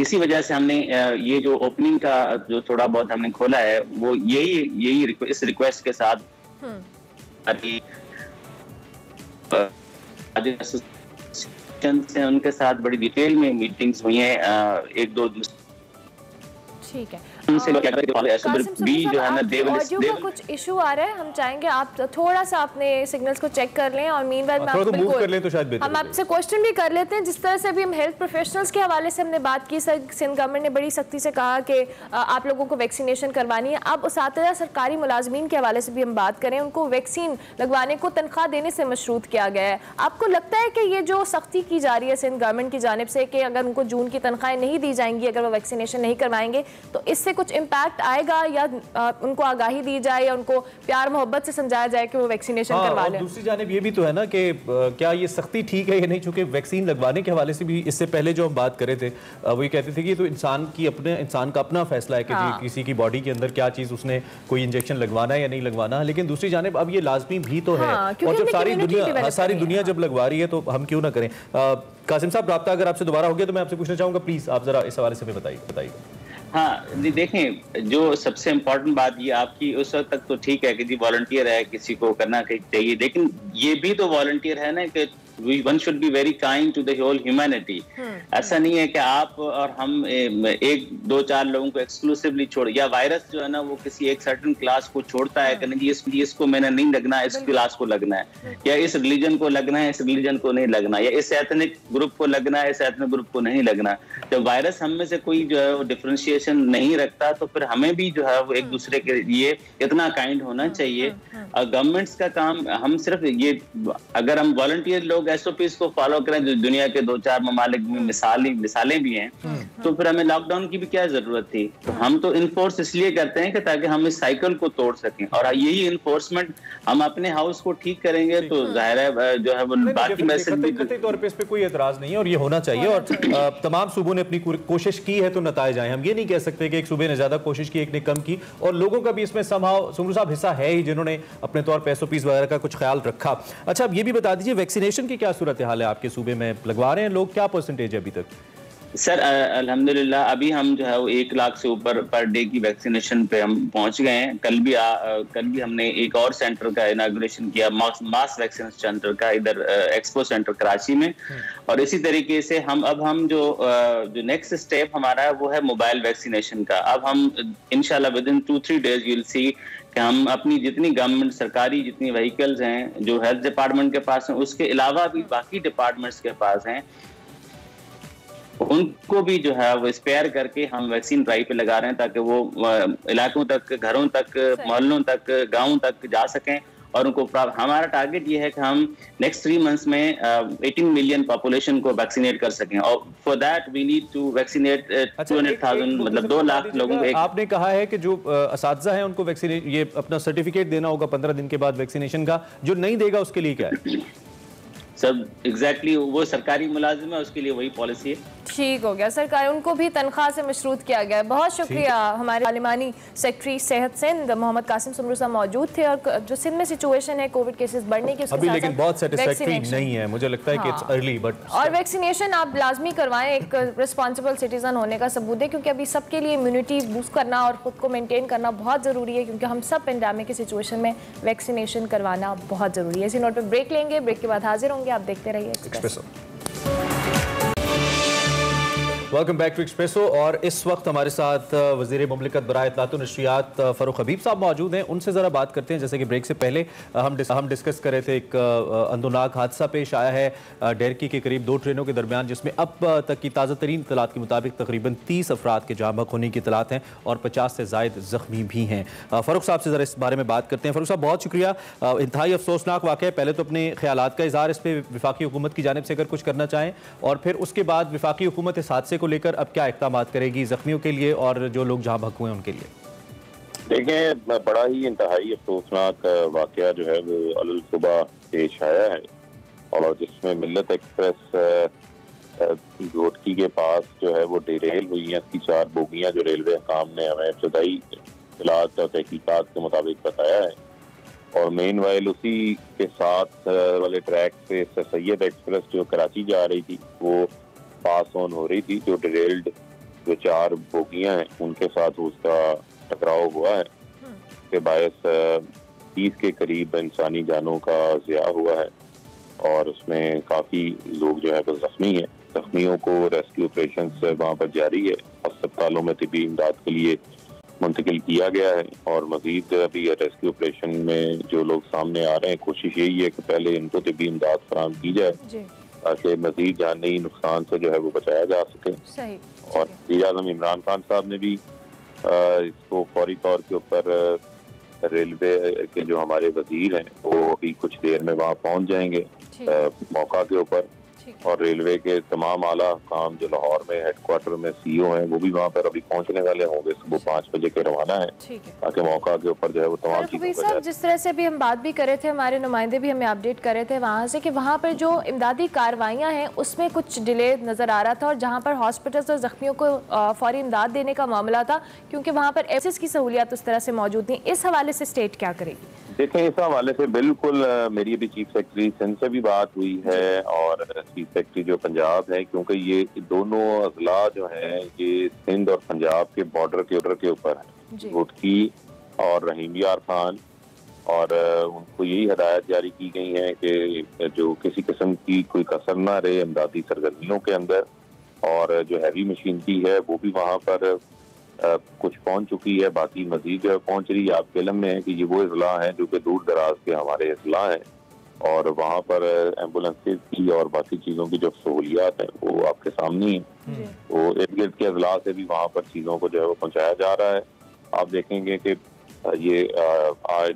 इसी वजह से हमने ये जो ओपनिंग का जो थोड़ा बहुत हमने खोला है वो यही इस रिक्वेस्ट के साथ उनके साथ बड़ी डिटेल में मीटिंग्स हुई हैं। 1-2 ठीक है, ऑडियो का कुछ इशू आ रहा है, हम चाहेंगे आप थोड़ा सा अपने सिग्नल्स को चेक कर लें और मीनवाइल हम आपसे क्वेश्चन भी कर लेते हैं। जिस तरह से अभी हम हेल्थ प्रोफेशनल्स के हवाले से हमने बात की, सिंध गवर्नमेंट ने बड़ी सख्ती से कहा कि आप लोगों को वैक्सीनेशन करवानी है। अब उसातिज़ा सरकारी मुलाजमीन के हवाले से भी हम बात करें, उनको वैक्सीन लगवाने को तनख्वाह देने से मशरूत किया गया है। आपको लगता है कि ये जो सख्ती की जा रही है सिंध गवर्नमेंट की जानिब से कि अगर उनको जून की तनख्वाहें नहीं दी जाएंगी अगर वो वैक्सीनेशन नहीं करवाएंगे, तो इससे इससे कुछ इम्पैक्ट आएगा या उनको आगाही दी जाए या उनको प्यार मोहब्बत से समझाया जाए कि वो वैक्सीनेशन करवा लें? दूसरी जानिब ये भी तो है ना कि क्या ये सख्ती ठीक है या नहीं, चूंकि वैक्सीन लगवाने के हवाले से भी इससे पहले जो हम बात कर रहे थे वो ये कहते थे कि तो इंसान का अपना फैसला है कि किसी की बॉडी के अंदर क्या चीज उसने कोई इंजेक्शन लगवाना है या नहीं लगवाना। लेकिन दूसरी जानिब अब ये लाजमी भी तो है, और जब सारी दुनिया जब लगवा रही है तो हम क्यों ना करें। कासिम साहब, राब्ता अगर आपसे दोबारा हो गया तो मैं आपसे पूछना चाहूंगा, प्लीज आप जरा इस हवाले से हमें बताइए। हाँ, देखें, जो सबसे इम्पोर्टेंट बात ये आपकी उस वक्त तक तो ठीक है कि जी वॉलंटियर है, किसी को करना चाहिए, लेकिन ये भी तो वॉलंटियर है ना कि one should be very kind to the whole humanity. ऐसा नहीं है कि आप और हम एक दो चार लोगों को एक्सक्लूसिवली छोड़, या वायरस जो है ना वो किसी एक सर्टेन क्लास को छोड़ता है कि नहीं इसको मैंने नहीं लगना, इस क्लास को लगना है, या इस रिलीजन को लगना है, इस रिलीजन को नहीं लगना, या इस एथनिक ग्रुप को लगना है, इस एथनिक ग्रुप को नहीं लगना। जब वायरस हम में से कोई जो है वो डिफरेंशिएशन नहीं रखता तो फिर हमें भी जो है वो एक दूसरे के लिए इतना काइंड होना चाहिए। और गवर्नमेंट्स का काम, हम सिर्फ ये, अगर हम वॉलंटियर लोग एसओपीज को फॉलो करें जो दुनिया के दो चार ममालिक में मिसालें भी हैं, तो फिर हमें लॉकडाउन की भी क्या जरूरत थी। तो हम तो इन्फोर्स इसलिए करते हैं कि ताकि हम इस साइकिल को तोड़ सकें, और यही इन्फोर्समेंट हम अपने हाउस को ठीक करेंगे तो जाहिर है जो है वो बाकी मैसेज भी तौर पे इस पे कोई एतराज नहीं है और ये होना चाहिए। और तमाम सूबों ने अपनी कोशिश की है तो नताइज आए। हम ये नहीं कह सकते कि एक सूबे ने ज्यादा कोशिश की, एक ने कम की, और लोगों का भी इसमें समहाउ सुमरू साहब हिस्सा है ही जिन्होंने अपने तौर पे एसओपीज वगैरह का कुछ ख्याल रखा। अच्छा, अब ये भी बता दीजिए वैक्सीनेशन की क्या सूरत हाल है आपके सूबे में? लगवा रहे हैं लोग? क्या परसेंटेज है अभी तक? सर अल्हम्दुलिल्लाह अभी हम जो है वो 1 लाख से ऊपर पर डे की वैक्सीनेशन पे हम पहुंच गए हैं। कल भी हमने एक और सेंटर का इनाग्रेशन किया, मास वैक्सीन सेंटर का, इधर एक्सपो सेंटर कराची में। और इसी तरीके से हम जो नेक्स्ट स्टेप हमारा है वो है मोबाइल वैक्सीनेशन का। अब हम इंशाल्लाह with in 2-3 days you will see कि हम अपनी जितनी गवर्नमेंट सरकारी जितनी व्हीकल्स हैं जो हेल्थ डिपार्टमेंट के पास हैं, उसके अलावा भी बाकी डिपार्टमेंट्स के पास हैं, उनको भी जो है वो स्पेयर करके हम वैक्सीन ड्राइव पे लगा रहे हैं ताकि वो इलाकों तक, घरों तक, मोहल्लों तक, गांवों तक जा सकें। और उनको हमारा टारगेट ये है कि हम नेक्स्ट 3 मंथ्स में 18 मिलियन पॉपुलेशन को वैक्सीनेट कर सकें, और for that we need to vaccinate 200,000 मतलब 2 लाख लोगों को। आपने कहा है कि जो असातिज़ा हैं उनको वैक्सीनेट, ये अपना सर्टिफिकेट देना होगा 15 दिन के बाद वैक्सीनेशन का, जो नहीं देगा उसके लिए क्या है? सब एग्जैक्टली वो सरकारी मुलाजिम है, उसके लिए वही पॉलिसी है। ठीक हो गया, सरकार उनको भी तनख्वाह से मशरूत किया गया है। बहुत शुक्रिया। हमारे पार्लिमानी सेक्रेटरी सेहत सिंध मोहम्मद कासिम सुमरू साहब मौजूद थे। और जो सिंध में सिचुएशन है कोविड केसेस बढ़ने की, अभी लेकिन बहुत सैटिस्फैक्टरी नहीं है, मुझे लगता है कि इट्स अर्ली बट, और वैक्सीनेशन आप लाजमी करवाएं, एक रिस्पॉन्सिबल सिटीजन होने का सबूत है, क्योंकि अभी सबके लिए इम्यूनिटी बूस्ट करना और खुद को मेंटेन करना बहुत जरूरी है, क्योंकि हम सब पेंडेमिक की सिचुएशन में वैक्सीनेशन करवाना बहुत जरूरी है। इसी नोट पर ब्रेक लेंगे, ब्रेक के बाद हाजिर होंगे। आप देखते रहिए Expresso. Welcome back to Expresso. और इस वक्त हमारे साथ वज़ीर मुमलिकत बराए इत्तलात व नशरियात फ़ारूक हबीब साहब मौजूद हैं। उनसे ज़रा बात करते हैं। जैसे कि ब्रेक से पहले हम डिस्कस कर रहे थे, एक अंदोनाक हादसा पेश आया है डेरकी के करीब 2 ट्रेनों के दरमियान, जिसमें अब तक की ताज़ा तरीन इत्तलात के मुताबिक तकरीबन 30 अफराद के जाँ बहक होने की इत्तलात हैं और 50 से ज़ायद ज़ख्मी भी हैं। फ़ारूक साहब से ज़रा इस बारे में बात करते हैं। फ़ारूक साहब, बहुत शुक्रिया। इंतहाई अफसोसनाक वाक़या। पहले तो अपने ख्यालात का इज़हार इस पर विफाकी हुकूमत की जानिब से अगर कुछ करना चाहें, और फिर उसके बाद विफाकी हुकूमत इस हादसे को लेकर अब क्या इक़दामात करेगी ज़ख्मियों के लिए और जो लोग जहाँ भग हुए हैं उनके लिए? देखें, बड़ा ही इंतहाई अफसोसनाक वाक़या जो है वो अल सुबह पेश आया है, और जिसमें मिल्लत एक्सप्रेस घोटकी के पास जो है वो डिरेल हुई हैं। इसकी 4 बोगियाँ जो रेलवे हुकाम ने हमें इब्तदाई इलाज और तहकीकात के मुताबिक बताया है, और मेन वाइल उसी के साथ वाले ट्रैक से सैयद एक्सप्रेस जो कराची जा रही थी वो पास ऑन हो रही थी। जो डिरेल्ड जो 4 बोगियां हैं उनके साथ उसका टकराव हुआ है, के बायस 30 के करीब इंसानी जानों का ज़िया हुआ है, और उसमें काफ़ी लोग जो है वो ज़ख्मी हैं। ज़ख्मियों को रेस्क्यू ऑपरेशन वहाँ पर जारी है, अस्पतालों में तिब्बी इमदाद के लिए मुंतकिल किया गया है, और मज़ीद अभी रेस्क्यू ऑपरेशन में जो लोग सामने आ रहे हैं, कोशिश यही है कि पहले इनको तिब्बी इमदाद फराहम की जाए ताकि मज़ीद जानी नुकसान से जो है वो बचाया जा सके। सही। और वज़ीर आज़म इमरान खान साहब ने भी इसको फौरी तौर के ऊपर, रेलवे के जो हमारे वजीर हैं वो अभी कुछ देर में वहाँ पहुँच जाएंगे मौका के ऊपर, और रेलवे के तमाम आला काम जो लाहौर में हेडक्वार्टर में सीईओ हैं वो भी वहाँ पर अभी पहुँचने वाले होंगे, सुबह 5 बजे के रवाना है, ताकि मौका के ऊपर जो है वो तमाम चीज़ें। जिस तरह से भी हम बात भी कर रहे थे, हमारे नुमाइंदे भी हमें अपडेट कर रहे थे वहाँ से कि वहाँ पर जो इमदादी कार्रवाइयाँ हैं उसमें कुछ डिले नज़र आ रहा था, और जहाँ पर हॉस्पिटल्स और जख्मियों को फौरी इमदाद देने का मामला था, क्योंकि वहाँ पर एफएस की सहूलियात उस तरह से मौजूद थी। इस हवाले से स्टेट क्या करेगी? देखें, इस हवाले से बिल्कुल मेरी अभी चीफ सेक्रेटरी सिंध से भी बात हुई है और चीफ सेक्रेटरी जो पंजाब है, क्योंकि ये दोनों अजला जो हैं ये सिंध और पंजाब के बॉर्डर के ऊपर है, घुटकी और रहीम यार खान, और उनको यही हदायत जारी की गई है कि जो किसी किस्म की कोई कसर ना रहे इमदादी सरगर्मियों के अंदर, और जो हैवी मशीनरी है वो भी वहाँ पर कुछ पहुंच चुकी है, बाकी मजीद पहुंच रही है। आपके इल्म में है कि ये वो अजला हैं जो कि दूर दराज के हमारे अजला हैं, और वहाँ पर एम्बुलेंसेज की और बाकी चीज़ों की जो सहूलियात हैं वो आपके सामने हैं। वो इर्द गिर्द के अजला से भी वहाँ पर चीज़ों को जो है वो पहुँचाया जा रहा है। आप देखेंगे कि ये आज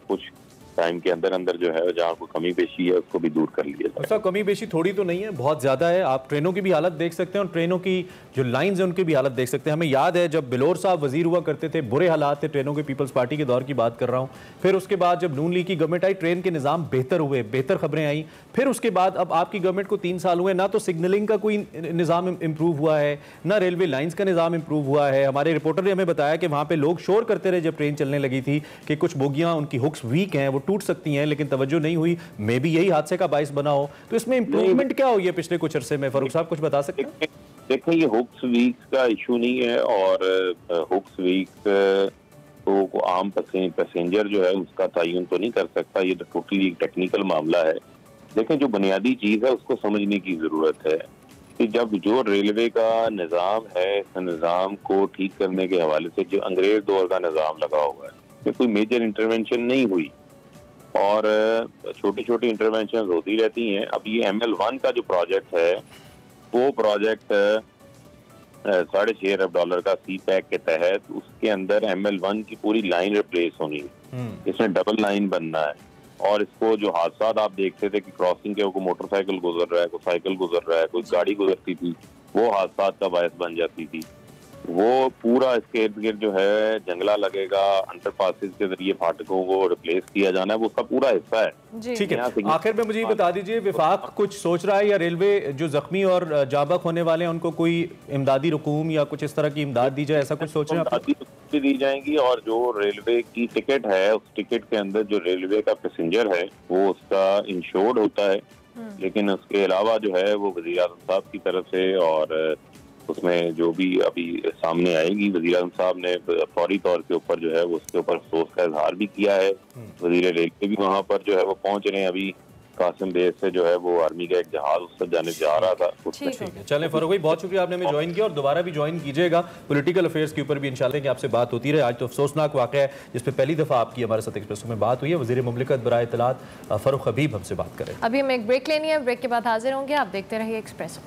कुछ टाइम के अंदर जो है जहाँ कोई कमी पेशी है उसको भी दूर कर लिया जाए। कमी पेशी थोड़ी तो नहीं है, बहुत ज़्यादा है। आप ट्रेनों की भी हालत देख सकते हैं और ट्रेनों की जो लाइंस हैं उनकी भी हालत देख सकते हैं। हमें याद है जब बिलोर साहब वजीर हुआ करते थे, बुरे हालात थे ट्रेनों के, पीपल्स पार्टी के दौर की बात कर रहा हूँ। फिर उसके बाद जब नून लीग की गवर्नमेंट आई, ट्रेन के निज़ाम बेहतर हुए, बेहतर खबरें आई। फिर उसके बाद अब आपकी गवर्नमेंट को 3 साल हुए, ना तो सिग्नलिंग का कोई निज़ाम इम्प्रूव हुआ है, ना रेलवे लाइन्स का निज़ाम इम्प्रूव हुआ है। हमारे रिपोर्टर ने हमें बताया कि वहाँ पर लोग शोर करते रहे जब ट्रेन चलने लगी थी कि कुछ बोगियाँ उनकी हुक्स वीक हैं, वो टूट सकती हैं, लेकिन तवज्जो नहीं हुई। मे भी यही हादसे का बाइस बना हो। तो इसमें इंप्रूवमेंट क्या हुई है पिछले कुछ अरसे में? फारूक साहब कुछ बता सकते हैं? देखिए, ये हुक्स वीक का इशू नहीं है, और हुक्स वीक तो आम पैसेंजर जो है उसका तयन तो नहीं कर सकता, ये तो टोटली एक टेक्निकल मामला है। लेकिन जो बुनियादी चीज है उसको समझने की जरूरत है कि जब जो रेलवे का निज़ाम है, इस निज़ाम को ठीक करने के हवाले से जो अंग्रेज दौर का निज़ाम लगा हुआ है, कोई मेजर इंटरवेंशन नहीं हुई और छोटी छोटी इंटरवेंशन होती रहती हैं। अब ये ML1 का जो प्रोजेक्ट है वो प्रोजेक्ट $6.5 अरब का CPEC के तहत उसके अंदर ML1 की पूरी लाइन रिप्लेस होनी है, इसमें डबल लाइन बनना है। और इसको जो हादसा आप देखते थे कि क्रॉसिंग के कोई मोटरसाइकिल गुजर रहा है, कोई साइकिल गुजर रहा है, कोई गाड़ी गुजरती थी, वो हादसा का बायस बन जाती थी। वो पूरा इसके इर्द गिर्द जो है जंगला लगेगा, अंडरपासेस के जरिए फाटकों को रिप्लेस किया जाना है, वो उसका पूरा हिस्सा है। ठीक है, आखिर में मुझे ये बता दीजिए, विफाक कुछ सोच रहा है या रेलवे जो जख्मी और जाबक होने वाले हैं उनको कोई इमदादी रकूम या कुछ इस तरह की इमदाद दी जाए, ऐसा कुछ सोच रहे हैं? दी जाएंगी, और जो रेलवे की टिकट है उस टिकट के अंदर जो रेलवे का पैसेंजर है वो उसका इंश्योर्ड होता है। लेकिन उसके अलावा जो है वो वज़ीर आज़म साहब की तरफ से, और उसमें जो भी अभी सामने आएगी, वज़ीर आज़म साहब ने फौरी तौर के ऊपर जो है वो उसके ऊपर अफसोस का इजहार भी किया है। वज़ीर रेलवे भी वहाँ पर जो है वो पहुँच रहे हैं। अभी कासिम बेस से जो है वो आर्मी का एक जहाज उससे जाने जा रहा था। चलें फारूक भाई, बहुत शुक्रिया आपने हमें ज्वाइन किया और दोबारा भी ज्वाइन कीजिएगा। पॉलिटिकल अफेयर्स के ऊपर भी इंशाल्लाह कि आपसे बात होती रहे। आज तो अफसोसनाक वाक़या है जिसपे पहली दफ़ा आपकी हमारे साथ एक्सप्रेसो में बात हुई है। वज़ीर मुमलिकत बराए इत्तलात फ़ारूक हबीब हमसे बात करें। अभी हमें एक ब्रेक लेनी है, ब्रेक के बाद हाजिर होंगे। आप देखते रहिए एक्सप्रेसो।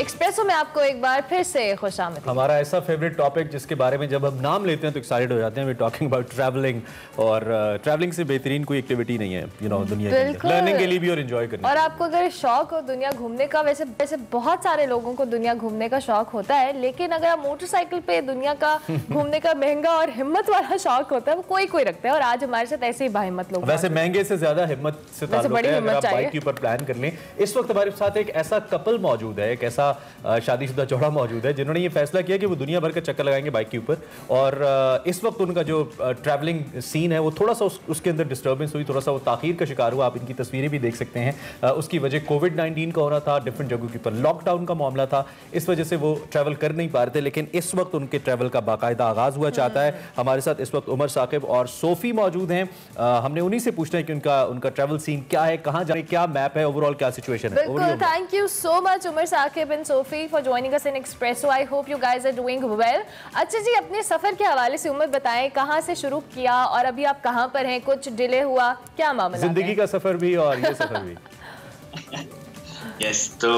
एक्सप्रेसो में आपको एक बार फिर से खुशामदीद। हमारा ऐसा फेवरेट टॉपिक जिसके बारे में जब हम नाम लेते हैं तो एक्साइटेड हो जाते हैं। वी टॉकिंग अबाउट ट्रैवलिंग, और ट्रैवलिंग से बेहतरीन कोई एक्टिविटी नहीं है दुनिया के अंदर, लर्निंग के लिए भी और एंजॉय करने। और आपको अगर शौक हो दुनिया घूमने का, वैसे बहुत सारे लोगों को दुनिया घूमने का शौक होता है, लेकिन अगर आप मोटरसाइकिल पे दुनिया का घूमने का महंगा और हिम्मत वाला शौक होता है वो कोई रखता है, और आज हमारे साथ ऐसे ही बाहिम्मत लोग। वैसे महंगे से ज्यादा हिम्मत से ताल्लुक है। अगर आप बाइक के ऊपर प्लान कर लें। इस वक्त हमारे साथ एक ऐसा कपल मौजूद है, एक ऐसा शादीशुदा जोड़ा मौजूद है जिन्होंने ये फैसला किया कि वो दुनिया भर का चक्कर लगाएंगे बाइक के ऊपर। और इस वक्त उनका जो ट्रैवलिंग सीन है वो थोड़ा सा उसके अंदर डिस्टर्बेंस हुई, थोड़ा सा वो ताखीर का शिकार हुआ। आप इनकी तस्वीरें भी देख सकते हैं। उसकी वजह कोविड-19 का होना था, डिफरेंट जगहों के ऊपर लॉकडाउन का मामला था, इस वजह से वो ट्रैवल कर नहीं पा रहे थे। लेकिन इस वक्त उनके ट्रैवल का बाकायदा आगाज हुआ चाहता है। हमारे साथ इस वक्त उमर साकिब और सोफी मौजूद हैं। हमने उन्हीं से पूछना है कि उनका ट्रैवल सीन क्या है, कहाँ जाने, क्या मैप है, ओवरऑल क्या सिचुएशन है। बिल्कुल, thank you so much Umar Saqib and Sophie for joining us in Expresso. I hope you guys are doing well. अच्छा जी, अपने सफर के हवाले से उमर बताएं, कहाँ से शुरू किया और अभी आप कहाँ पर हैं? कुछ डिले हुआ, क्या मामला? जिंदगी का सफर भी और ये सफर भी। Yes, तो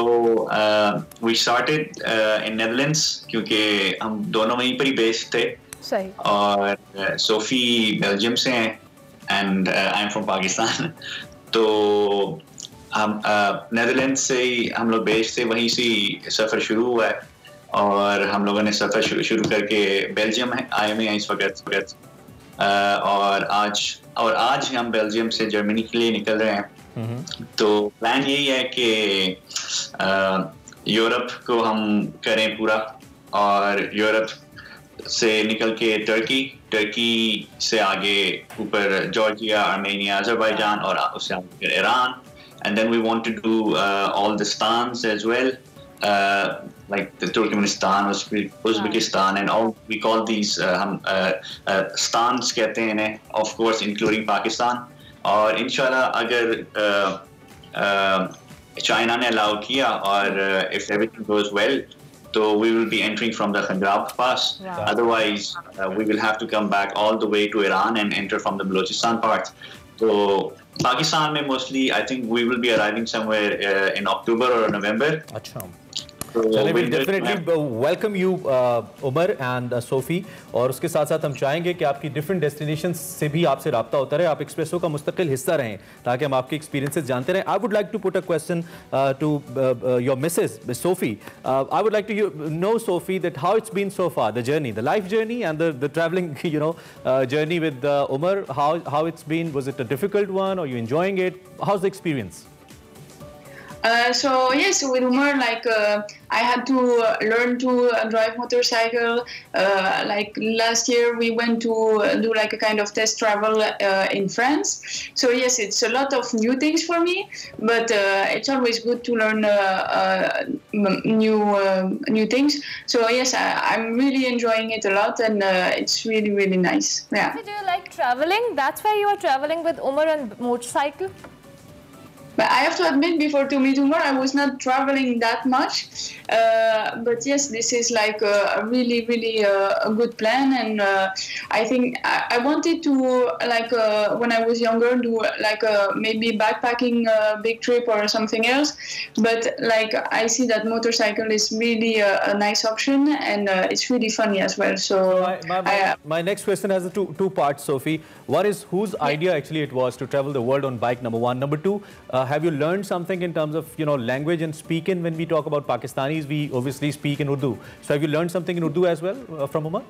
we started in Netherlands क्योंकि हम दोनों वहीं पर ही बेस्ड थे। सही। और सोफी बेल्जियम से हैं and I am from Pakistan. तो हम नेदरलैंड्स से हम लोग बेस से वहीं से सफ़र शुरू हुआ है और हम लोगों ने सफ़र शुरू करके बेल्जियम आए हुए हैं इस वक्त और आज हम बेल्जियम से जर्मनी के लिए निकल रहे हैं। तो प्लान यही है कि यूरोप को हम करें पूरा और यूरोप से निकल के टर्की से आगे ऊपर जॉर्जिया, आर्मेनिया, अज़रबैजान और उससे आगे Iran, and then we want to do all the stans as well, like the Turkmenistan, Uzbekistan, and all we call these stans कहते हैं इन्हें, of course including Pakistan। और इंशाल्लाह अगर चाइना ने अलाउ किया और if everything goes well, so we will be entering from the Khandrab Pass. Wow. Otherwise, we will have to come back all the way to Iran and enter from the Balochistan part. So Pakistan में mostly, I think we will be arriving somewhere in October or November. अच्छा. So we will definitely welcome you, Umar and Sophie, और उसके साथ साथ हम चाहेंगे कि आपकी different destinations से भी आपसे राब्ता होता रहे, आप एक्सप्रेसो का मुस्तकिल हिस्सा रहें ताकि हम आपके experiences जानते रहें। I would like to put a question to your Mrs. Sophie. I would like to know, Sophie, that how it's been so far, the journey, the life journey and the traveling, journey with Umar. How it's been? Was it a difficult one, or you enjoying it? How's the experience? So yes, with Umar, I had to learn to drive motorcycle. Like last year, we went to do like a kind of test travel in France. So yes, it's a lot of new things for me, but it's always good to learn new things. So yes, I'm really enjoying it a lot, and it's really, really nice. Yeah. Do you like traveling? That's why you are traveling with Umar on motorcycle? But I have to admit, before to meet Umar, I was not traveling that much. But yes, this is like a really, really a good plan. And I think I wanted to, when I was younger, do maybe backpacking big trip or something else. But I see that motorcycle is really a nice option, and it's really funny as well. So my next question has two parts, Sophie. One is whose idea actually it was to travel the world on bike, number one. Number two, have you learned something in terms of language and speaking? When we talk about Pakistanis, we obviously speak in Urdu. So have you learned something in Urdu as well from Umar?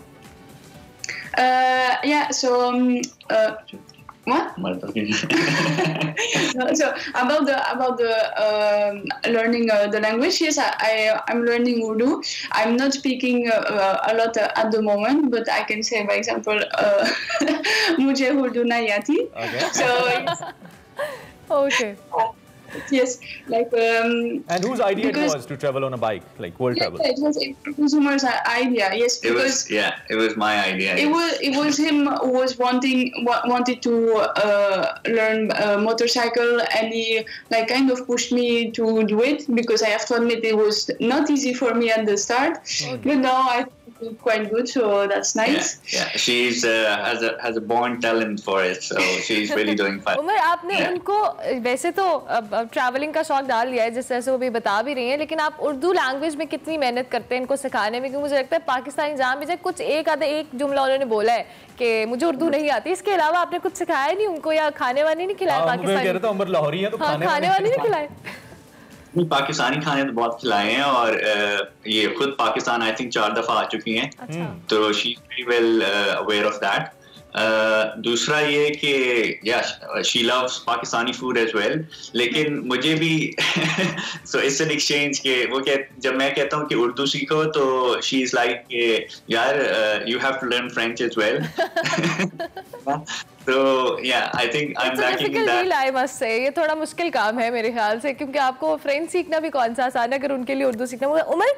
Yeah. So what? So about the learning the language, yes, I'm learning Urdu. I'm not speaking a lot at the moment, but I can say, by example, "Mujhe Urdu nahi aati." Okay. So yes. Okay. Yes, and whose idea it was to travel on a bike, like world travel? It was Umar's idea. Yes, because it was my idea. It was him who was wanted to learn motorcycle, and he kind of pushed me to do it, because I have to admit it was not easy for me at the start. Okay. But now I think quite good, so that's nice. Yeah. She's has a born talent for it, so she's really doing fine. Umar, आपने उनको वैसे तो travelling का शौक डाल दिया है, जिस तरह से वो भी बता भी रही हैं, लेकिन आप उर्दू लैंग्वेज में कितनी मेहनत करते हैं इनको सिखाने में? क्योंकि मुझे लगता है पाकिस्तानी जहाँ भी जाए कुछ एक जुमला उन्होंने बोला है कि मुझे उर्दू नहीं आती, इसके अलावा आपने कुछ सिखाया नहीं उनको, या खाने वाने नहीं खिलाए? पाकिस्तानी उमर लाहौरी है तो खाने वाने नहीं खिलाए? पाकिस्तानी खाने तो बहुत खिलाए हैं, और ये खुद पाकिस्तान आई थिंक 4 दफा आ चुकी हैं। अच्छा। तो she is very well aware of that. दूसरा ये कि she loves Pakistani food as well, लेकिन मुझे भी सो इट्स एन एक्सचेंज के वो जब मैं कहता हूँ कि उर्दू सीखो तो शी इज लाइक यार you have to learn French as well. So yeah, I think I'm lacking in that. I must say, ये थोड़ा मुश्किल काम है मेरे ख्याल से, क्योंकि आपको फ्रेंच सीखना भी कौन सा आसान है अगर उनके लिए उर्दू सीखना होगा। उमर,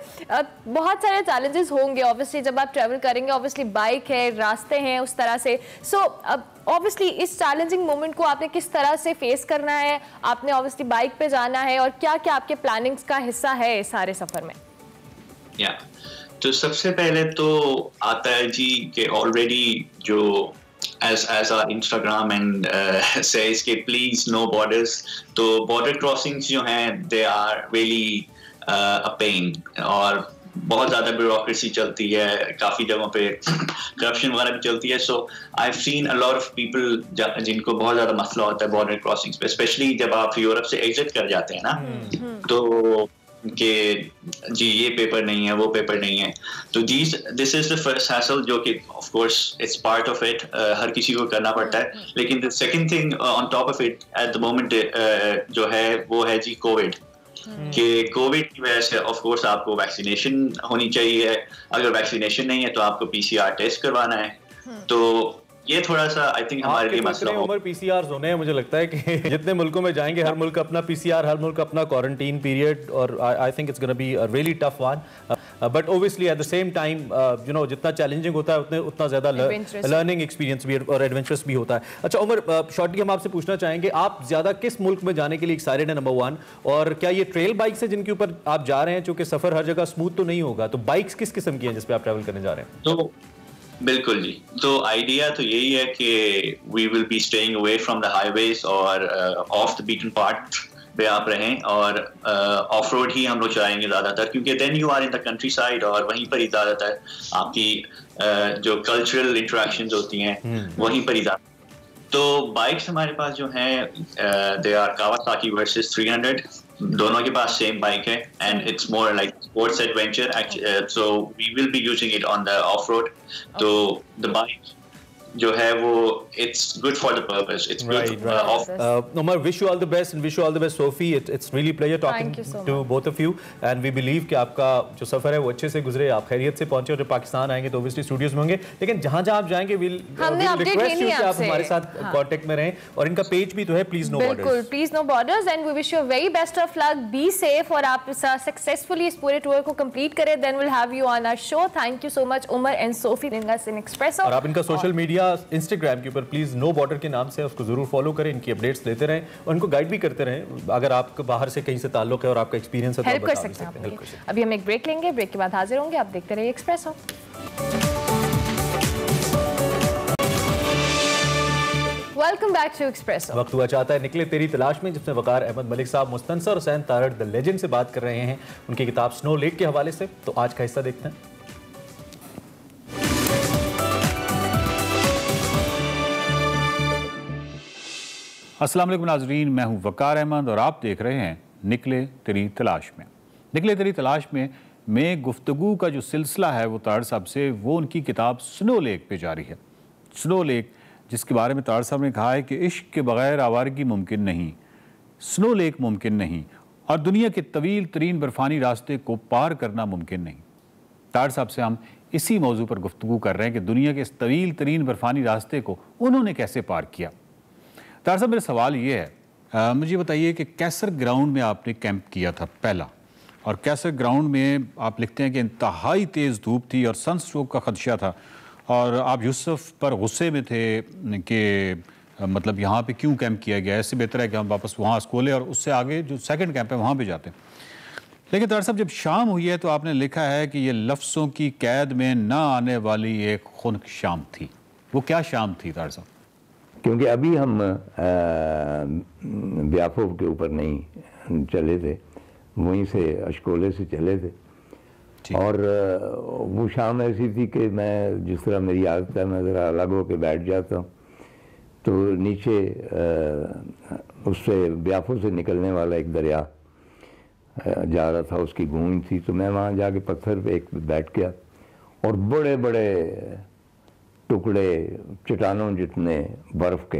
बहुत सारे चैलेंजेस होंगे ऑब्वियसली जब आप ट्रैवल करेंगे, ऑब्वियसली बाइक है, रास्ते हैं उस तरह से। सो अब ऑब्वियसली इस चैलेंजिंग मोमेंट को आपने किस तरह से फेस करना है? आपने ऑब्वियसली बाइक पे जाना है, और क्या क्या आपके प्लानिंग्स का हिस्सा है इस सारे सफर में? तो सबसे पहले तो आता है जी कि ऑलरेडी जो as our Instagram and says कि please no borders, तो border crossings जो हैं they are really a pain, और बहुत ज़्यादा ब्यूरोक्रेसी चलती है, काफ़ी जगहों पे करप्शन वगैरह भी चलती है। So I have seen a lot of people जिनको बहुत ज़्यादा मसला होता है बॉर्डर क्रॉसिंग्स पे, स्पेशली जब आप यूरोप से एग्जिट कर जाते हैं ना, तो कि जी ये पेपर नहीं है, वो पेपर नहीं है, तो this is the first hassle जो कि of course it's part of it, हर किसी को करना पड़ता है। लेकिन the second thing on top of it at the moment जो है वो है जी कोविड, कि कोविड की वजह से ऑफ कोर्स आपको वैक्सीनेशन होनी चाहिए, अगर वैक्सीनेशन नहीं है तो आपको पीसीआर टेस्ट करवाना है, तो ये थोड़ा सा आई थिंक हमारे लिए मसला हो। उम्र पीसीआर होने हैं, मुझे लगता है कि जितने मुल्कों में जाएंगे हर मुल्क अपना पीसीआर, हर मुल्क अपना क्वारंटीन पीरियड, और I think it's gonna be a really tough one, but obviously eight the same time you know जितना चैलेंजिंग होता है उतना ज़्यादा लर्निंग एक्सपीरियंस भी और एडवेंचरस भी होता है। अच्छा उमर, शॉर्टली हम आपसे पूछना चाहेंगे, आप ज़्यादा किस मुल्क में जाने के लिए एक्साइटेड है, नंबर वन, और क्या ये ट्रेल बाइक्स है जिनके ऊपर आप जा रहे हैं, चूँकि सफ़र हर जगह स्मूथ तो नहीं होगा, तो बाइक्स किस किस्म की हैं जिस पर आप ट्रैवल करने जा रहे हैं? तो बिल्कुल जी, तो आइडिया तो यही है कि we will be staying away from the highways और ऑफ द बीटन पाथ पे आप रहें, और ऑफ रोड ही हम लोग चलाएंगे ज़्यादातर, क्योंकि then you are in the countryside और वहीं पर ही ज़्यादातर आपकी जो कल्चरल इंटरेक्शंस होती हैं वहीं पर ही ज़्यादा। तो बाइक्स हमारे पास जो हैं दे आर कावासाकी वर्सेस 300, दोनों के पास सेम बाइक है, and it's more like sports adventure, so we will be using it on the off road. तो द बाइक जो है वो it's good for the purpose, it's good. Umar, wish you all the best and wish you all the best Sophie, it's really pleasure talking to both of you, and we believe कि आपका जो सफर है वो अच्छे से गुजरे, आप खैरियत से पहुंचे, और जब पाकिस्तान आएंगे तो ऑब्वियसली स्टूडियोज में होंगे, लेकिन जहां जहां आप जाएंगे विल रिक्वेस्ट यू कि आप हमारे साथ कांटेक्ट में रहें, और इनका पेज भी तो है प्लीज नो बॉर्डर्स, बिल्कुल please no borders, and we wish you very best of luck, be safe, और आप सक्सेसफुली इस पूरे टूर को कंप्लीट करें, then will have you on our show. Thank you so much Umar and Sophie, in Expresso, और आप इनका social media Instagram के ऊपर प्लीज नो बॉर्डर के नाम से उसको जरूर फॉलो करें, इनकी अपडेट्स लेते रहें और इनको गाइड भी करते रहें, अगर आपको बाहर से कहीं से ताल्लुक है और आपका एक्सपीरियंस है तो हेल्प कर सकते हैं। अभी हम एक ब्रेक लेंगे, ब्रेक के बाद हाजिर होंगे, आप देखते रहिए Expresso. Welcome back to Expresso. वक्त हुआ चाहता है निकले तेरी तलाश में, जिसमें वकार अहमद मलिक साहब मुस्तनसर हुसैन तारड़ द लेजेंड से बात कर रहे हैं उनकी किताब स्नो लेक के हवाले से। तो आज का हिस्सा देखते हैं। अस्सलाम वालेकुम नाज़रीन, मैं हूं वकार अहमद और आप देख रहे हैं निकले तेरी तलाश में। निकले तेरी तलाश में गुफ्तगू का जो सिलसिला है वो तारड़ साहब से, वो उनकी किताब स्नो लेक पे जारी है। स्नो लेक, जिसके बारे में तारड़ साहब ने कहा है कि इश्क के बगैर आवारगी मुमकिन नहीं, स्नो लेक मुमकिन नहीं, और दुनिया के तवील तरीन बर्फ़ानी रास्ते को पार करना मुमकिन नहीं। तारड़ साहब से हम इसी मौजू पर गुफ्तगू कर रहे हैं कि दुनिया के इस तवील तरीन बर्फ़ानी रास्ते को उन्होंने कैसे पार किया। तारड़ साहब, मेरा सवाल ये है, मुझे बताइए कि कैसर ग्राउंड में आपने कैंप किया था पहला, और कैसर ग्राउंड में आप लिखते हैं कि इंतहाई तेज़ धूप थी और सनस्ट्रोक का खदशा था, और आप यूसुफ पर गुस्से में थे कि मतलब यहाँ पे क्यों कैंप किया गया, ऐसे बेहतर है कि हम वापस वहाँ स्कूले और उससे आगे जो सेकंड कैंप है वहाँ पे जाते हैं। लेकिन तारड़ साहब, जब शाम हुई है तो आपने लिखा है कि ये लफ्ज़ों की कैद में ना आने वाली एक खुनक शाम थी। वो क्या शाम थी तारड़ साहब? क्योंकि अभी हम ब्याफो के ऊपर नहीं चले थे, वहीं से अशकोले से चले थे, और वो शाम ऐसी थी कि मैं, जिस तरह मेरी आदत है, मैं ज़रा अलग होकर बैठ जाता हूँ, तो नीचे उससे ब्याफो से निकलने वाला एक दरिया जा रहा था, उसकी गूंज थी, तो मैं वहाँ जाके पत्थर पे एक बैठ गया, और बड़े बड़े टुकड़े चट्टानों जितने बर्फ़ के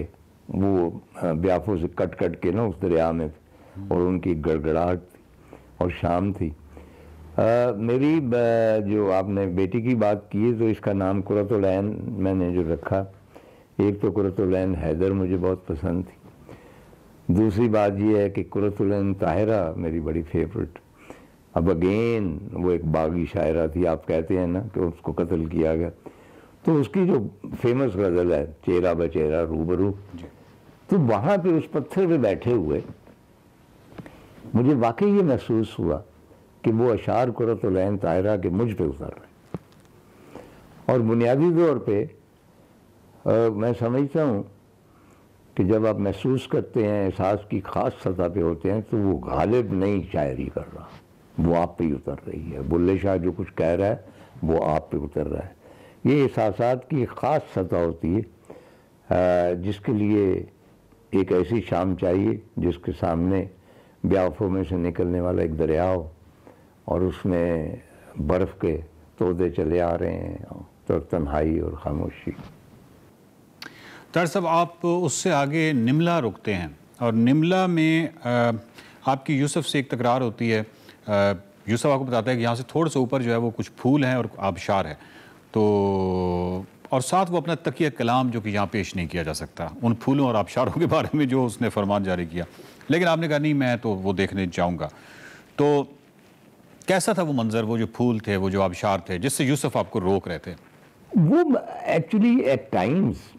वो ब्याफों से कट कट के ना उस दरिया में, और उनकी गड़गड़ाहट थी, और शाम थी। मेरी जो आपने बेटी की बात की है, तो इसका नाम कुर्रतुल ऐन मैंने जो रखा, एक तो कुर्रतुल ऐन हैदर मुझे बहुत पसंद थी, दूसरी बात ये है कि कुर्रतुल ऐन ताहिरा मेरी बड़ी फेवरेट। अब अगेन वो एक बागी शायरा थी, आप कहते हैं ना कि उसको कत्ल किया गया, तो उसकी जो फेमस गज़ल है चेहरा बचेहरा रूबरू, तो वहाँ पे उस पत्थर पे बैठे हुए मुझे वाकई ये महसूस हुआ कि वो अशार कुर्रतुल ऐन ताहिरा के मुझ पे उतर रहे। और बुनियादी तौर पे मैं समझता हूँ कि जब आप महसूस करते हैं, एहसास की ख़ास सतह पे होते हैं, तो वो गालिब नहीं शायरी कर रहा, वो आप पे ही उतर रही है। बुल्ले शाह जो कुछ कह रहा है वो आप पे उतर रहा है। ये एहसासात की ख़ास सतह होती है जिसके लिए एक ऐसी शाम चाहिए जिसके सामने ब्याफों में से निकलने वाला एक दरिया हो और उसमें बर्फ़ के तोदे चले आ रहे हैं तो तन्हाई और खामोशी। तार साहब, आप उससे आगे निमला रुकते हैं और निमला में आपकी यूसुफ से एक तकरार होती है। यूसुफ आपको बताता है कि यहाँ से थोड़ा सा ऊपर जो है वो कुछ फूल हैं और आबशार है, तो और साथ वो अपना तकिया कलाम जो कि यहाँ पेश नहीं किया जा सकता उन फूलों और आबशारों के बारे में जो उसने फरमान जारी किया, लेकिन आपने कहा नहीं मैं तो वो देखने जाऊँगा। तो कैसा था वो मंजर, वो जो फूल थे, वो जो आबशार थे जिससे यूसुफ आपको रोक रहे थे? वो एक्चुअली एट टाइम्स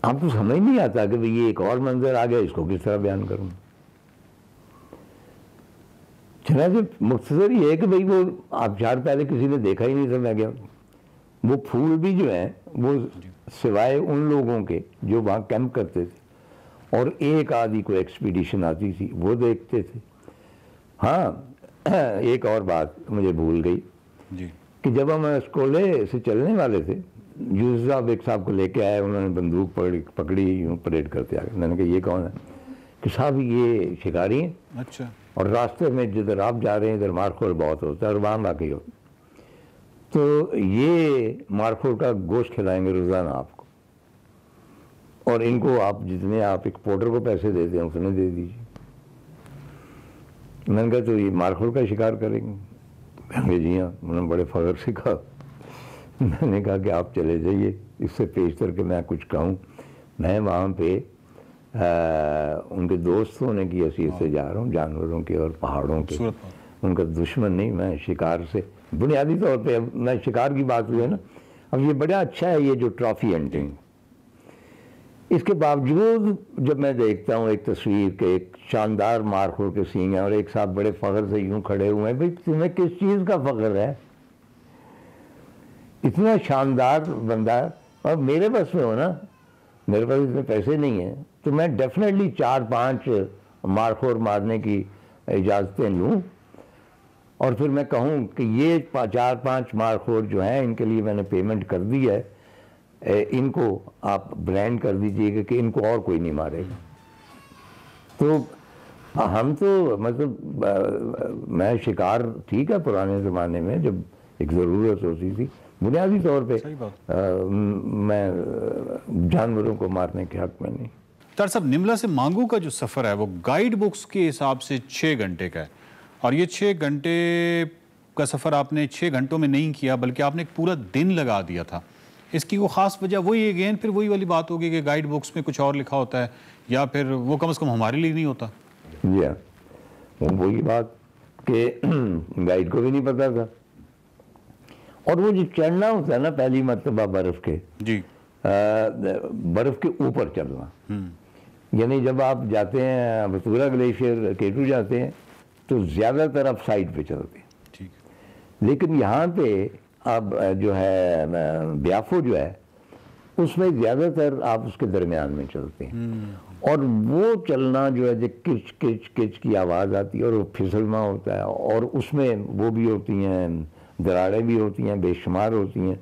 आपको समझ नहीं आता कि भाई ये एक और मंजर आ गया, इसको किस तरह बयान करूं। चनाचे मुख्तसर ये है कि भाई वो आबशार पहले किसी ने देखा ही नहीं था, मैं गया। वो फूल भी जो है वो सिवाय उन लोगों के जो वहाँ कैंप करते थे और एक आदि को एक्सपीडिशन आती थी वो देखते थे। हाँ, एक और बात मुझे भूल गई जी कि जब हम स्कूले से चलने वाले थे, यूसुफ साहब एक साहब को लेके आए, उन्होंने बंदूक पकड़ी यूँ परेड करते आ गए। मैंने कहा ये कौन है? कि साहब ये शिकारी हैं। अच्छा। और रास्ते में जिधर आप जा रहे हैं इधर मारखोर बहुत होता है और वहाँ बाकी हो, तो ये मारखोर का गोश्त खिलाएंगे रोज़ाना आपको, और इनको आप जितने आप एक पोर्टर को पैसे देते हैं उतने दे दीजिए। मैंने कहा तो ये मारखोर का शिकार करेंगे? मैंने जी हाँ। उन्होंने बड़े फख्र से कहा। मैंने कहा कि आप चले जाइए, इससे पेश करके मैं कुछ कहूँ। मैं वहाँ पे उनके दोस्तों ने की हैसियत से जा रहा हूँ, जानवरों के और पहाड़ों के। उनका दुश्मन नहीं, मैं शिकार से बुनियादी तौर पे, मैं शिकार की बात हुई है ना, अब ये बड़ा अच्छा है ये जो ट्रॉफी हंटिंग। इसके बावजूद जब मैं देखता हूँ एक तस्वीर के एक शानदार मारखोर के सींग हैं और एक साहब बड़े फ़ख्र से यूँ खड़े हुए हैं, भाई तुम्हें किस चीज़ का फ़ख्र है? इतना शानदार बंदा, और मेरे पास में हो ना, मेरे पास इतने पैसे नहीं हैं तो मैं डेफिनेटली 4-5 मारखोर मारने की इजाज़तें लूँ और फिर मैं कहूँ कि ये 4-5 मारखोर जो हैं इनके लिए मैंने पेमेंट कर दी है, इनको आप ब्रांड कर दीजिएगा कि इनको और कोई नहीं मारेगा। तो हम तो मतलब मैं शिकार ठीक है पुराने ज़माने में जब एक ज़रूरत होती थी, बुनियादी तौर पे मैं जानवरों को मारने के हक में नहीं। तार साहब, निमला से मांगू का जो सफ़र है वो गाइड बुक्स के हिसाब से 6 घंटे का है और ये 6 घंटे का सफ़र आपने 6 घंटों में नहीं किया बल्कि आपने एक पूरा दिन लगा दिया था। इसकी वो ख़ास वजह वही अगेन फिर वही वाली बात होगी कि गाइड बुक्स में कुछ और लिखा होता है या फिर वो कम से कम हमारे लिए नहीं होता। जी हाँ, वही बात कि गाइड को भी नहीं पता था। और वो जो चढ़ना होता है ना पहली मरतबा बर्फ़ के, जी बर्फ़ के ऊपर चलना, यानी जब आप जाते हैं बतूरा ग्लेशियर केटू जाते हैं तो ज़्यादातर आप साइड पे चलते हैं, ठीक। लेकिन यहाँ पे अब जो है ब्याफो जो है उसमें ज़्यादातर आप उसके दरमियान में चलते हैं और वो चलना जो है जो किच किच किच की आवाज़ आती है और वो फिसलना होता है और उसमें वो भी होती हैं, दरारें भी होती हैं, बेशुमार होती हैं।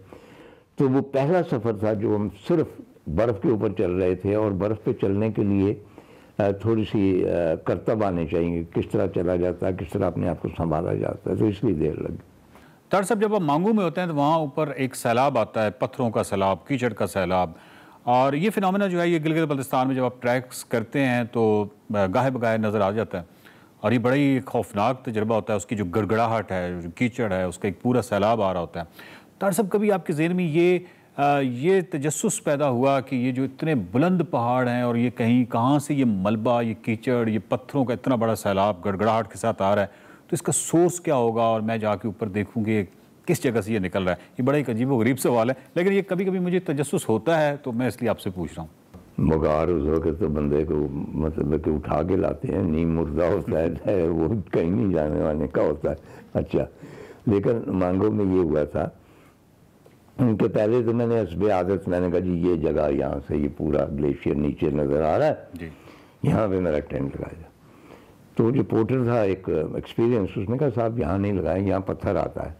तो वो पहला सफ़र था जो हम सिर्फ बर्फ़ के ऊपर चल रहे थे और बर्फ़ पे चलने के लिए थोड़ी सी करतब आने चाहिए, किस तरह चला जाता है, किस तरह अपने आप को संभाला जाता है, तो इसलिए देर लगी। तार साहब, जब आप मांगू में होते हैं तो वहाँ ऊपर एक सैलाब आता है, पत्थरों का सैलाब, कीचड़ का सैलाब, और ये फिनोमेना जो है ये गिलगित बल्तिस्तान में जब आप ट्रैक्स करते हैं तो गाहे बगाहे नज़र आ जाता है और ये बड़ा ही खौफनाक तजुर्बा होता है। उसकी जो गड़गड़ाहट है, जो कीचड़ है, उसका एक पूरा सैलाब आ रहा होता है। तार साहब, कभी आपके ज़हन में ये तजस्सुस पैदा हुआ कि ये जो इतने बुलंद पहाड़ हैं और ये कहीं कहाँ से ये मलबा, ये कीचड़, ये पत्थरों का इतना बड़ा सैलाब गड़गड़ाहट के साथ आ रहा है, तो इसका सोर्स क्या होगा और मैं जाके ऊपर देखूँगी किस जगह से ये निकल रहा है? ये बड़ा ही अजीब व गरीब सवाल है, लेकिन ये कभी कभी मुझे तजस्सुस होता है तो मैं इसलिए आपसे पूछ रहा हूँ। मगार उस वक्त तो बंदे को मतलब कि उठा के लाते हैं, नीम मुर्दा होता है वो कहीं नहीं जाने वाने का होता है। अच्छा, लेकिन मांगो में ये हुआ था उनके पहले तो मैंने हस्बे आदत मैंने कहा जी ये जगह यहाँ से ये पूरा ग्लेशियर नीचे नज़र आ रहा है, यहाँ पे मेरा टेंट लगाया। तो जो पोर्टर था एक एक्सपीरियंस, उसने कहा साहब यहाँ नहीं लगाए, यहाँ पत्थर आता है।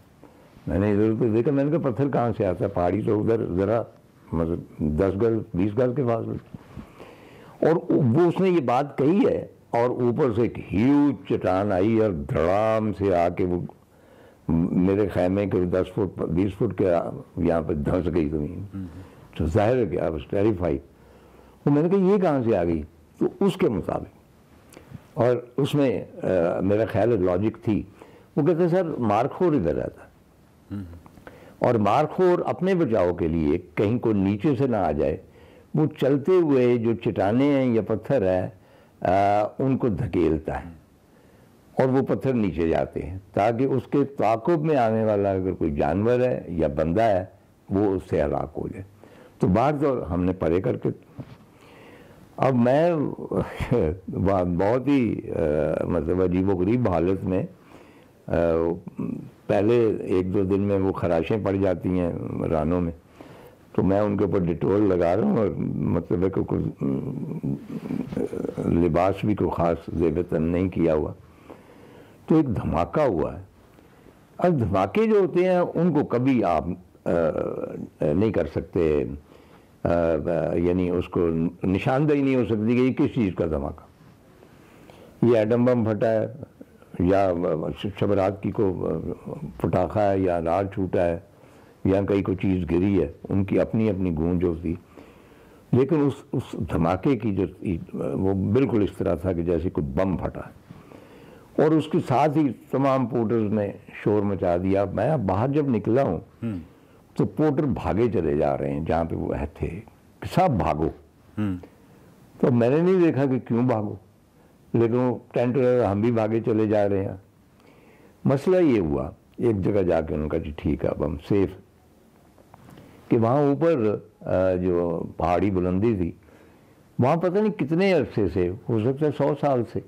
मैंने इधर उधर देखा, मैंने कहा पत्थर कहाँ से आता है, पहाड़ी तो उधर ज़रा मतलब 10 गज 20 गज के फासले। और वो उसने ये बात कही है और ऊपर से एक ह्यूज चट्टान आई और धड़ाम से आके वो मेरे खैमे के 10 फुट 20 फुट के यहाँ पर धंस गई ज़मीन। तो जाहिर है कि आई वाज टेरिफाइड। तो मैंने कहा ये कहाँ से आ गई, तो उसके मुताबिक, और उसमें मेरा ख्याल लॉजिक थी, वो कहते सर मारखोर इधर रहता है और मारखोर अपने बचाव के लिए कहीं को नीचे से ना आ जाए, वो चलते हुए जो चट्टाने हैं या पत्थर है उनको धकेलता है और वो पत्थर नीचे जाते हैं ताकि उसके ताक़ुब में आने वाला अगर कोई जानवर है या बंदा है वो उससे हलाक हो जाए। तो बात तो हमने परे करके, अब मैं बहुत ही मतलब अजीबोगरीब हालत में पहले 1-2 दिन में वो खराशें पड़ जाती हैं रानों में, तो मैं उनके ऊपर डिटोल लगा रहा हूँ और मतलब है कि कोई लिबास भी कोई ख़ास ज़ेबतन नहीं किया हुआ। तो एक धमाका हुआ है। अब धमाके जो होते हैं उनको कभी आप नहीं कर सकते, यानी उसको निशानदेही नहीं हो सकती कि ये किस चीज़ का धमाका, ये एटम बम फटा है या शबरात की को पटाखा है या अनार छूटा है या कहीं कोई चीज़ गिरी है, उनकी अपनी अपनी गूंज होती। लेकिन उस धमाके की जो वो बिल्कुल इस तरह था कि जैसे कोई बम फटा है और उसके साथ ही तमाम पोर्टर्स ने शोर मचा दिया। मैं बाहर जब निकला हूँ तो पोर्टर भागे चले जा रहे हैं जहाँ पे वो थे, सब भागो। तो मैंने नहीं देखा कि क्यों भागो, लेकिन वो टेंट हम भी भागे चले जा रहे हैं। मसला ये हुआ एक जगह जाके उनका जी ठीक है अब हम सेफ, कि वहाँ ऊपर जो पहाड़ी बुलंदी थी वहाँ पता नहीं कितने अरसे से, हो सकता है 100 साल से,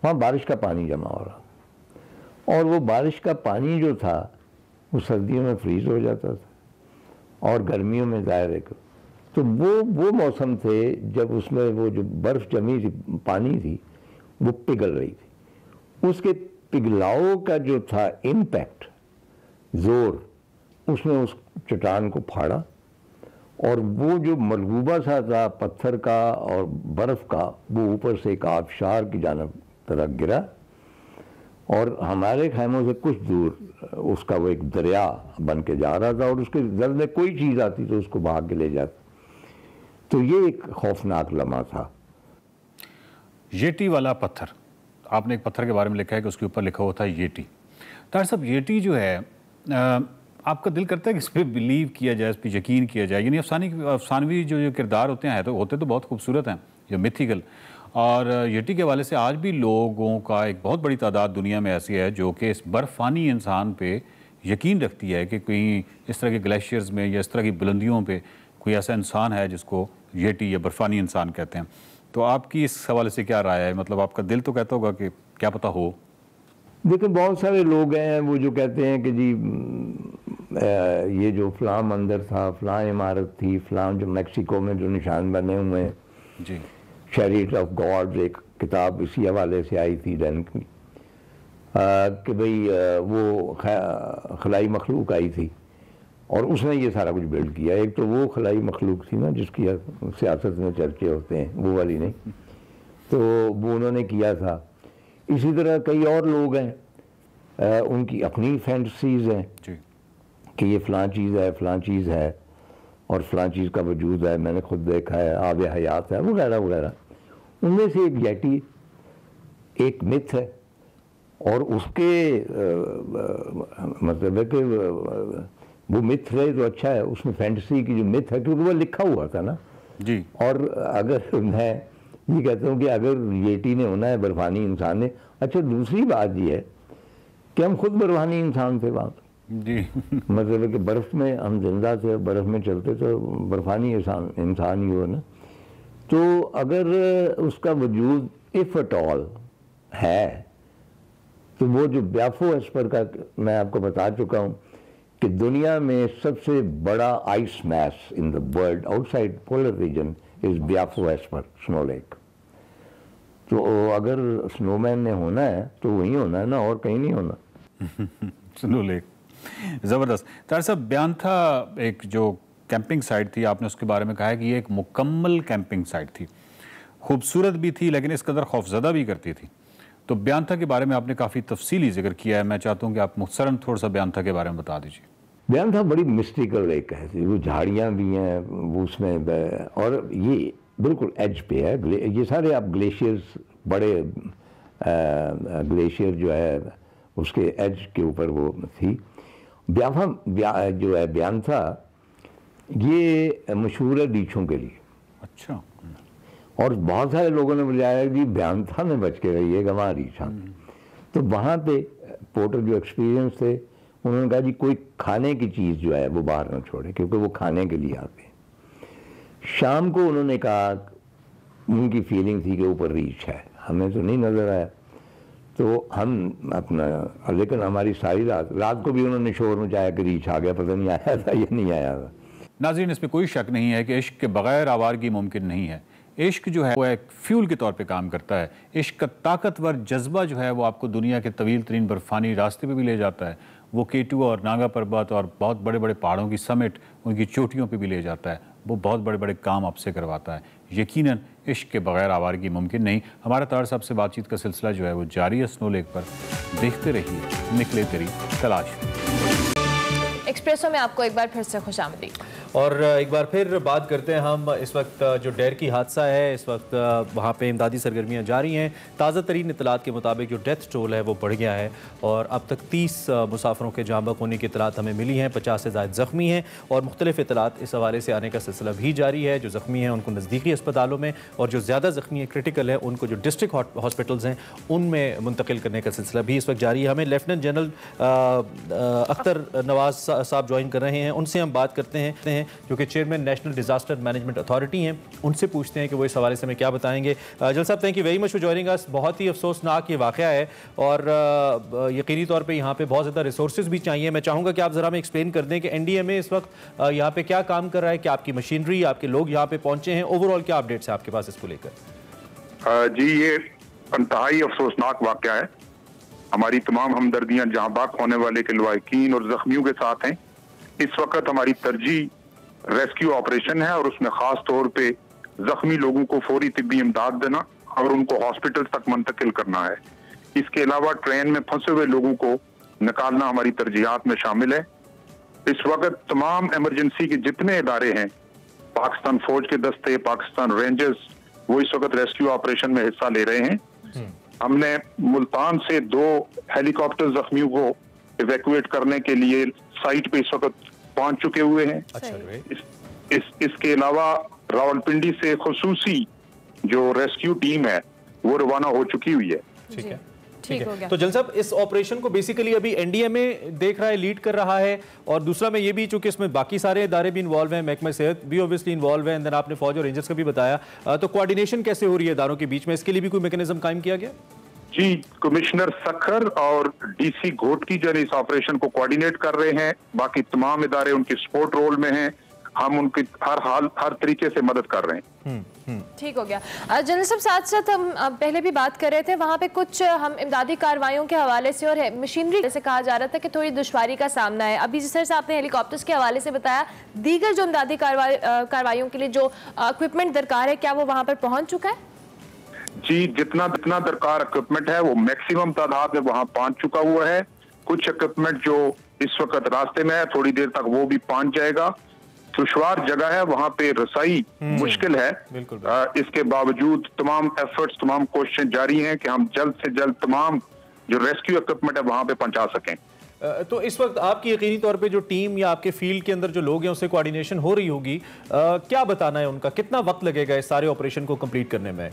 वहाँ बारिश का पानी जमा हो रहा और वो बारिश का पानी जो था वो सर्दियों में फ्रीज हो जाता था और गर्मियों में ज़ाहिर है। तो वो मौसम थे जब उसमें वो जो बर्फ़ जमी थी, पानी थी, वो पिघल रही थी। उसके पिघलाव का जो था इम्पैक्ट, ज़ोर, उसने उस चट्टान को फाड़ा और वो जो मलगूबा सा था पत्थर का और बर्फ़ का, वो ऊपर से एक आबशार की जानब तरफ गिरा और हमारे खैमों से कुछ दूर उसका वो एक दरिया बन के जा रहा था और उसके जद में कोई चीज़ आती तो उसको भाग के ले जाता। तो ये एक खौफनाक लम्हा था। येटी वाला पत्थर, आपने एक पत्थर के बारे में लिखा है कि उसके ऊपर लिखा हुआ था येटी। तार साहब, येटी जो है आपका दिल करता है कि इस पर बिलीव किया जाए, इस पर यकीन किया जाए? यानी अफसानवी जो किरदार होते हैं होते तो बहुत खूबसूरत हैं, जो मिथिकल, और येटी के हवाले से आज भी लोगों का एक बहुत बड़ी तादाद दुनिया में ऐसी है जो कि इस बर्फ़ानी इंसान पे यकीन रखती है कि कहीं इस तरह के ग्लेशियर्स में या इस तरह की बुलंदियों पे कोई ऐसा इंसान है जिसको येटी या बर्फ़ानी इंसान कहते हैं। तो आपकी इस हवाले से क्या राय है? मतलब आपका दिल तो कहता होगा कि क्या पता हो। देखिए बहुत सारे लोग हैं वो जो कहते हैं कि जी ये जो फ़लाँ मंदिर था, फ़लाँ इमारत थी, फ़लाँ जो मैक्सिको में जो निशान बने हुए हैं जी, चैरिटी ऑफ गॉड, एक किताब इसी हवाले से आई थी डन की, कि भाई वो खलाई मखलूक आई थी और उसने ये सारा कुछ बिल्ड किया। एक तो वो खलाई मखलूक थी ना जिसकी सियासत में चर्चे होते हैं, वो वाली नहीं, तो वो उन्होंने किया था। इसी तरह कई और लोग हैं उनकी अपनी फैंटसीज़ हैं कि ये फ़लाँ चीज़ है, फ़लाँ चीज़ है और फ़लाँ चीज़ का वजूद है, मैंने खुद देखा है, आब हयात है, वगैरह वगैरह। उनमें से एक येटी एक मिथ है और उसके मतलब है कि वो मिथ रहे तो अच्छा है, उसमें फैंटेसी की जो मिथ है क्योंकि वो लिखा हुआ था ना जी। और अगर मैं ये कहता हूँ कि अगर येटी ने होना है बर्फ़ानी इंसान ने, अच्छा दूसरी बात ये है कि हम खुद बर्फ़ानी इंसान थे वहाँ जी मतलब है कि बर्फ़ में हम जिंदा थे, बर्फ़ में चलते तो बर्फ़ानी इंसान ही हो ना। तो अगर उसका वजूद इफ़ एट ऑल है तो वो जो ब्याफो एस्पर का मैं आपको बता चुका हूँ कि दुनिया में सबसे बड़ा ice mass in the world outside polar region is Biafo Hispar snow lake. तो अगर स्नोमैन ने होना है तो वहीं होना है ना, और कहीं नहीं होना। स्नो लेक, ज़बरदस्त। तार साहब, बयान था एक जो कैंपिंग साइट थी, आपने उसके बारे में कहा है कि ये एक मुकम्मल कैंपिंग साइट थी, खूबसूरत भी थी लेकिन इस कदर खौफजदा भी करती थी। तो बयान था के बारे में आपने काफ़ी तफसीली जिक्र किया है, मैं चाहता हूँ कि आप मुख्तसरन थोड़ा सा बयान था के बारे में बता दीजिए। बयान था बड़ी मिस्टिकल लेक है, वो झाड़ियाँ भी हैं वो उसमें, और ये बिल्कुल एज पे है। ये सारे आप ग्लेशियर्स, बड़े ग्लेशियर जो है उसके एज के ऊपर वो थी। जो है बयान था ये मशहूर है रीछों के लिए। अच्छा। और बहुत सारे लोगों ने बुलाया कि बयान था में बच के रहिएगा, वहाँ रीछा। तो वहाँ पे पोर्टर जो एक्सपीरियंस थे उन्होंने कहा जी कोई खाने की चीज़ जो है वो बाहर ना छोड़े, क्योंकि वो खाने के लिए आते हैं। शाम को उन्होंने कहा, उनकी फीलिंग थी कि ऊपर रीछ है, हमें तो नहीं नज़र आया। तो हम अपना, लेकिन हमारी सारी रात को भी उन्होंने शोर मचाया कि रीछ आ गया, पता नहीं आया था या नहीं आया था। नाज़रीन, इसमें कोई शक नहीं है कि इश्क के बगैर आवारगी मुमकिन नहीं है। इश्क जो है वो एक फ्यूल के तौर पे काम करता है। इश्क का ताकतवर जज्बा जो है वो आपको दुनिया के तवील तरीन बर्फानी रास्ते पे भी ले जाता है। वो केटू और नागा पर्वत और बहुत बड़े बड़े पहाड़ों की समिट, उनकी चोटियों पे भी ले जाता है। वो बहुत बड़े बड़े काम आपसे करवाता है। यकीनन इश्क के बगैर आवारगी मुमकिन नहीं। हमारा तार साहब से बातचीत का सिलसिला जो है वो जारी है स्नो लेक पर। देखते रहिए निकले तेरी तलाश। एक्सप्रेसो में आपको एक बार फिर से खुशामदीद। और एक बार फिर बात करते हैं हम, इस वक्त जो डेर की हादसा है, इस वक्त वहाँ पे इमदादी सरगर्मियाँ जारी हैं। ताज़ा तरीन इतलात के मुताबिक जो डेथ टोल है वो बढ़ गया है और अब तक 30 मुसाफरों के जाँ बहक होने की इतलात हमें मिली हैं। 50 से ज़ायद ज़ख्मी हैं और मुख्तलिफ इतलात इस हवाले से आने का सिलसिला भी जारी है। जो ज़ख्मी हैं उनको नज़दीकी अस्पतालों में, और जो ज़्यादा ज़ख्मी है क्रिटिकल है उनको जो डिस्ट्रिक्ट हॉस्पिटल्स हैं उनमें मुंतकिल करने का सिलसिला भी इस वक्त जारी है। हमें लेफ्टिनेंट जनरल अख्तर नवाज साहब ज्वाइन कर रहे हैं, उनसे हम बात करते हैं जो कि chairman national disaster management authority हैं। उनसे पूछते हैं कि वो इस हवाले से हमें क्या बताएंगे। जल साहब, thank you very much for joining अस। बहुत ही अफसोसनाक ये वाक़या है और यकीनी तौर पे यहाँ पे बहुत ज़्यादा रिसोर्सेज भी चाहिए। मैं चाहूँगा कि आप ज़रा हमें एक्सप्लेन कर दें कि एनडीएमए इस वक्त यहाँ पे क्या काम कर रहा है, क्या आपकी मशीनरी, आपके लोग यहाँ पे पहुँचे हैं, ओवरऑल क्या अपडेट्स है आपके पास इसको लेकर? जी, ये इंतहाई अफसोसनाक वाक़या है। हमारी तमाम हमदर्दियाँ जहाँ बाक होने वाले के लवाकिन और जख्मियों के साथ हैं। इस वक्त हमारी तरजीह रेस्क्यू ऑपरेशन है और उसमें खास तौर पे जख्मी लोगों को फौरी तिब्बी इमदाद देना और उनको हॉस्पिटल तक मुंतकिल करना है। इसके अलावा ट्रेन में फंसे हुए लोगों को निकालना हमारी तरजीहात में शामिल है। इस वक्त तमाम इमरजेंसी के जितने इदारे हैं, पाकिस्तान फौज के दस्ते, पाकिस्तान रेंजर्स, वो इस वक्त रेस्क्यू ऑपरेशन में हिस्सा ले रहे हैं। हमने मुल्तान से 2 हेलीकॉप्टर जख्मियों को इवैक्यूएट करने के लिए साइट पे इस वक्त पहुंच चुके हुए हैं। अच्छा, इसके अलावा रावलपिंडी से खुसूसी जो रेस्क्यू टीम है वो रवाना हो चुकी हुई है। ठीक है, ठीक है। तो जल साहब, इस ऑपरेशन को बेसिकली अभी एनडीएमए देख रहा है, लीड कर रहा है, और दूसरा में ये भी चूंकि इसमें बाकी सारे इदारे भी इन्वॉल्व हैं, महकमा सेहत भी ऑब्वियसली इन्वॉल्व है, एंड आपने फौज और रेंजर्स का भी बताया, तो कोऑर्डिनेशन कैसे हो रही है इदारों के बीच में, इसके लिए भी कोई मैकेनिज्म कायम किया गया? जी, कमिश्नर सखर और डीसी घोटकी जो इस ऑपरेशन को कोऑर्डिनेट कर रहे हैं। बाकी तमाम इदारे उनकी सपोर्ट रोल में हैं। हम उनकी हर तरीके से मदद कर रहे हैं। ठीक हो गया। जनरल साहब, साथ साथ हम पहले भी बात कर रहे थे, वहाँ पे कुछ हम इमदादी कार्रवाइयों के हवाले से और मशीनरी जैसे कहा जा रहा था कि थोड़ी दुश्वारी का सामना है। अभी जिस तरह से आपने हेलीकॉप्टर्स के हवाले से बताया, दीगर जो इमदादी कार्रवाइयों के लिए जो इक्विपमेंट दरकार है, क्या वो वहाँ पर पहुँच चुका है? जी, जितना दरकार इक्विपमेंट है वो मैक्सिमम तादाद में वहां पहुंच चुका हुआ है। कुछ इक्विपमेंट जो इस वक्त रास्ते में है, थोड़ी देर तक वो भी पहुंच जाएगा। दुश्वार जगह है, वहां पे रसाई मुश्किल है। इसके बावजूद तमाम एफर्ट्स, तमाम कोशिशें जारी हैं कि हम जल्द से जल्द तमाम जो रेस्क्यू इक्विपमेंट है वहां पे पहुंचा सकें। तो इस वक्त आपकी यकीनी तौर पे जो टीम या आपके फील्ड के अंदर जो लोग हैं उससे कोऑर्डिनेशन हो रही होगी, क्या बताना है उनका, कितना वक्त लगेगा इस सारे ऑपरेशन को कंप्लीट करने में?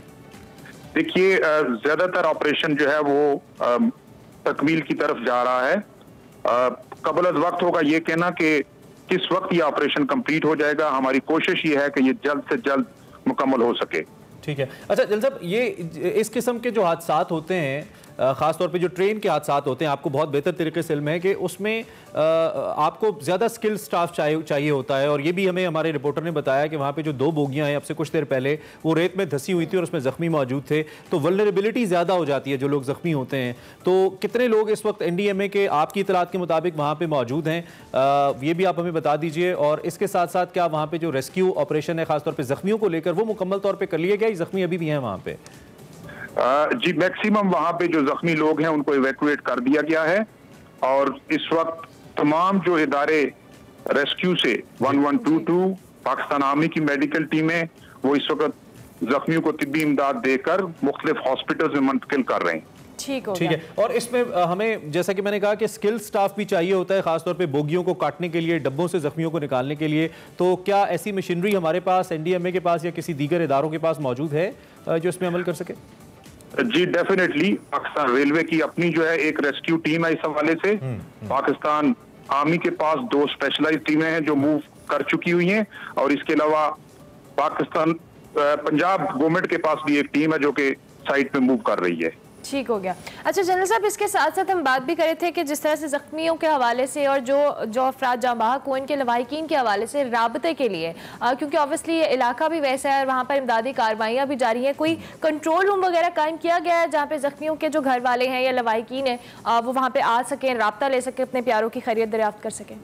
देखिए, ज्यादातर ऑपरेशन जो है वो तकमील की तरफ जा रहा है। कबल अज वक्त होगा ये कहना कि किस वक्त ये ऑपरेशन कंप्लीट हो जाएगा। हमारी कोशिश ये है कि ये जल्द से जल्द मुकम्मल हो सके। ठीक है। अच्छा जल साहब, ये इस किस्म के जो हादसात होते हैं ख़ासतौर पे जो ट्रेन के हादसात होते हैं, आपको बहुत बेहतर तरीके से इल्म है कि उसमें आपको ज़्यादा स्किल स्टाफ चाहिए होता है। और ये भी हमें हमारे रिपोर्टर ने बताया कि वहाँ पे जो 2 बोगियाँ हैं, अब से कुछ देर पहले वो रेत में धंसी हुई थी और उसमें ज़ख्मी मौजूद थे, तो वल्नरेबिलिटी ज़्यादा हो जाती है जो लोग ज़ख्मी होते हैं। तो कितने लोग इस वक्त NDMA के आपकी इतलात के मुताबिक वहाँ पर मौजूद हैं, ये भी आप हमें बता दीजिए। और इसके साथ साथ क्या वहाँ पर जो रेस्क्यू ऑपरेशन है खासतौर पर ज़ख्मियों को लेकर, वो मुकम्मल तौर पर कर लिया गया, ज़ख्मी अभी भी हैं वहाँ पे? जी, मैक्सिमम वहाँ पे जो जख्मी लोग हैं उनको इवैक्यूएट कर दिया गया है और इस वक्त तमाम जो इदारे रेस्क्यू से 1122 पाकिस्तान आर्मी की मेडिकल टीमें वो इस वक्त जख्मियों को तिब्बी इमदाद देकर मुख्तलिफ हॉस्पिटल्स में मुंतकिल कर रहे हैं। ठीक है। और इसमें हमें जैसा कि मैंने कहा कि स्किल स्टाफ भी चाहिए होता है, खासतौर पे बोगियों को काटने के लिए, डब्बों से जख्मियों को निकालने के लिए। तो क्या ऐसी मशीनरी हमारे पास NDMA के पास या किसी दीगर इदारों के पास मौजूद है जो इसमें अमल कर सके? जी डेफिनेटली, पाकिस्तान रेलवे की अपनी जो है एक रेस्क्यू टीम है इस हवाले से। पाकिस्तान आर्मी के पास 2 स्पेशलाइज्ड टीमें हैं जो मूव कर चुकी हुई हैं और इसके अलावा पाकिस्तान पंजाब गवर्नमेंट के पास भी एक टीम है जो कि साइट पे मूव कर रही है। ठीक हो गया। अच्छा जनरल साहब, इसके साथ साथ हम बात भी कर रहे थे कि जिस तरह से जख्मियों के हवाले से और जो अफराद जाँ बहक हुए इनके लवाहिकीन के हवाले से राबते के लिए, क्योंकि ऑब्वियसली ये इलाका भी वैसा है और वहाँ पर इमदादी कार्रवाइयाँ भी जारी हैं, कोई कंट्रोल रूम वगैरह कायम किया गया है जहाँ पे जख्मियों के जो घर वाले हैं या लवाहिकीन हैं वो वहाँ पर आ सकें, रब्ता ले सकें, अपने प्यारों की खैरियत दरियाफ्त कर सकें?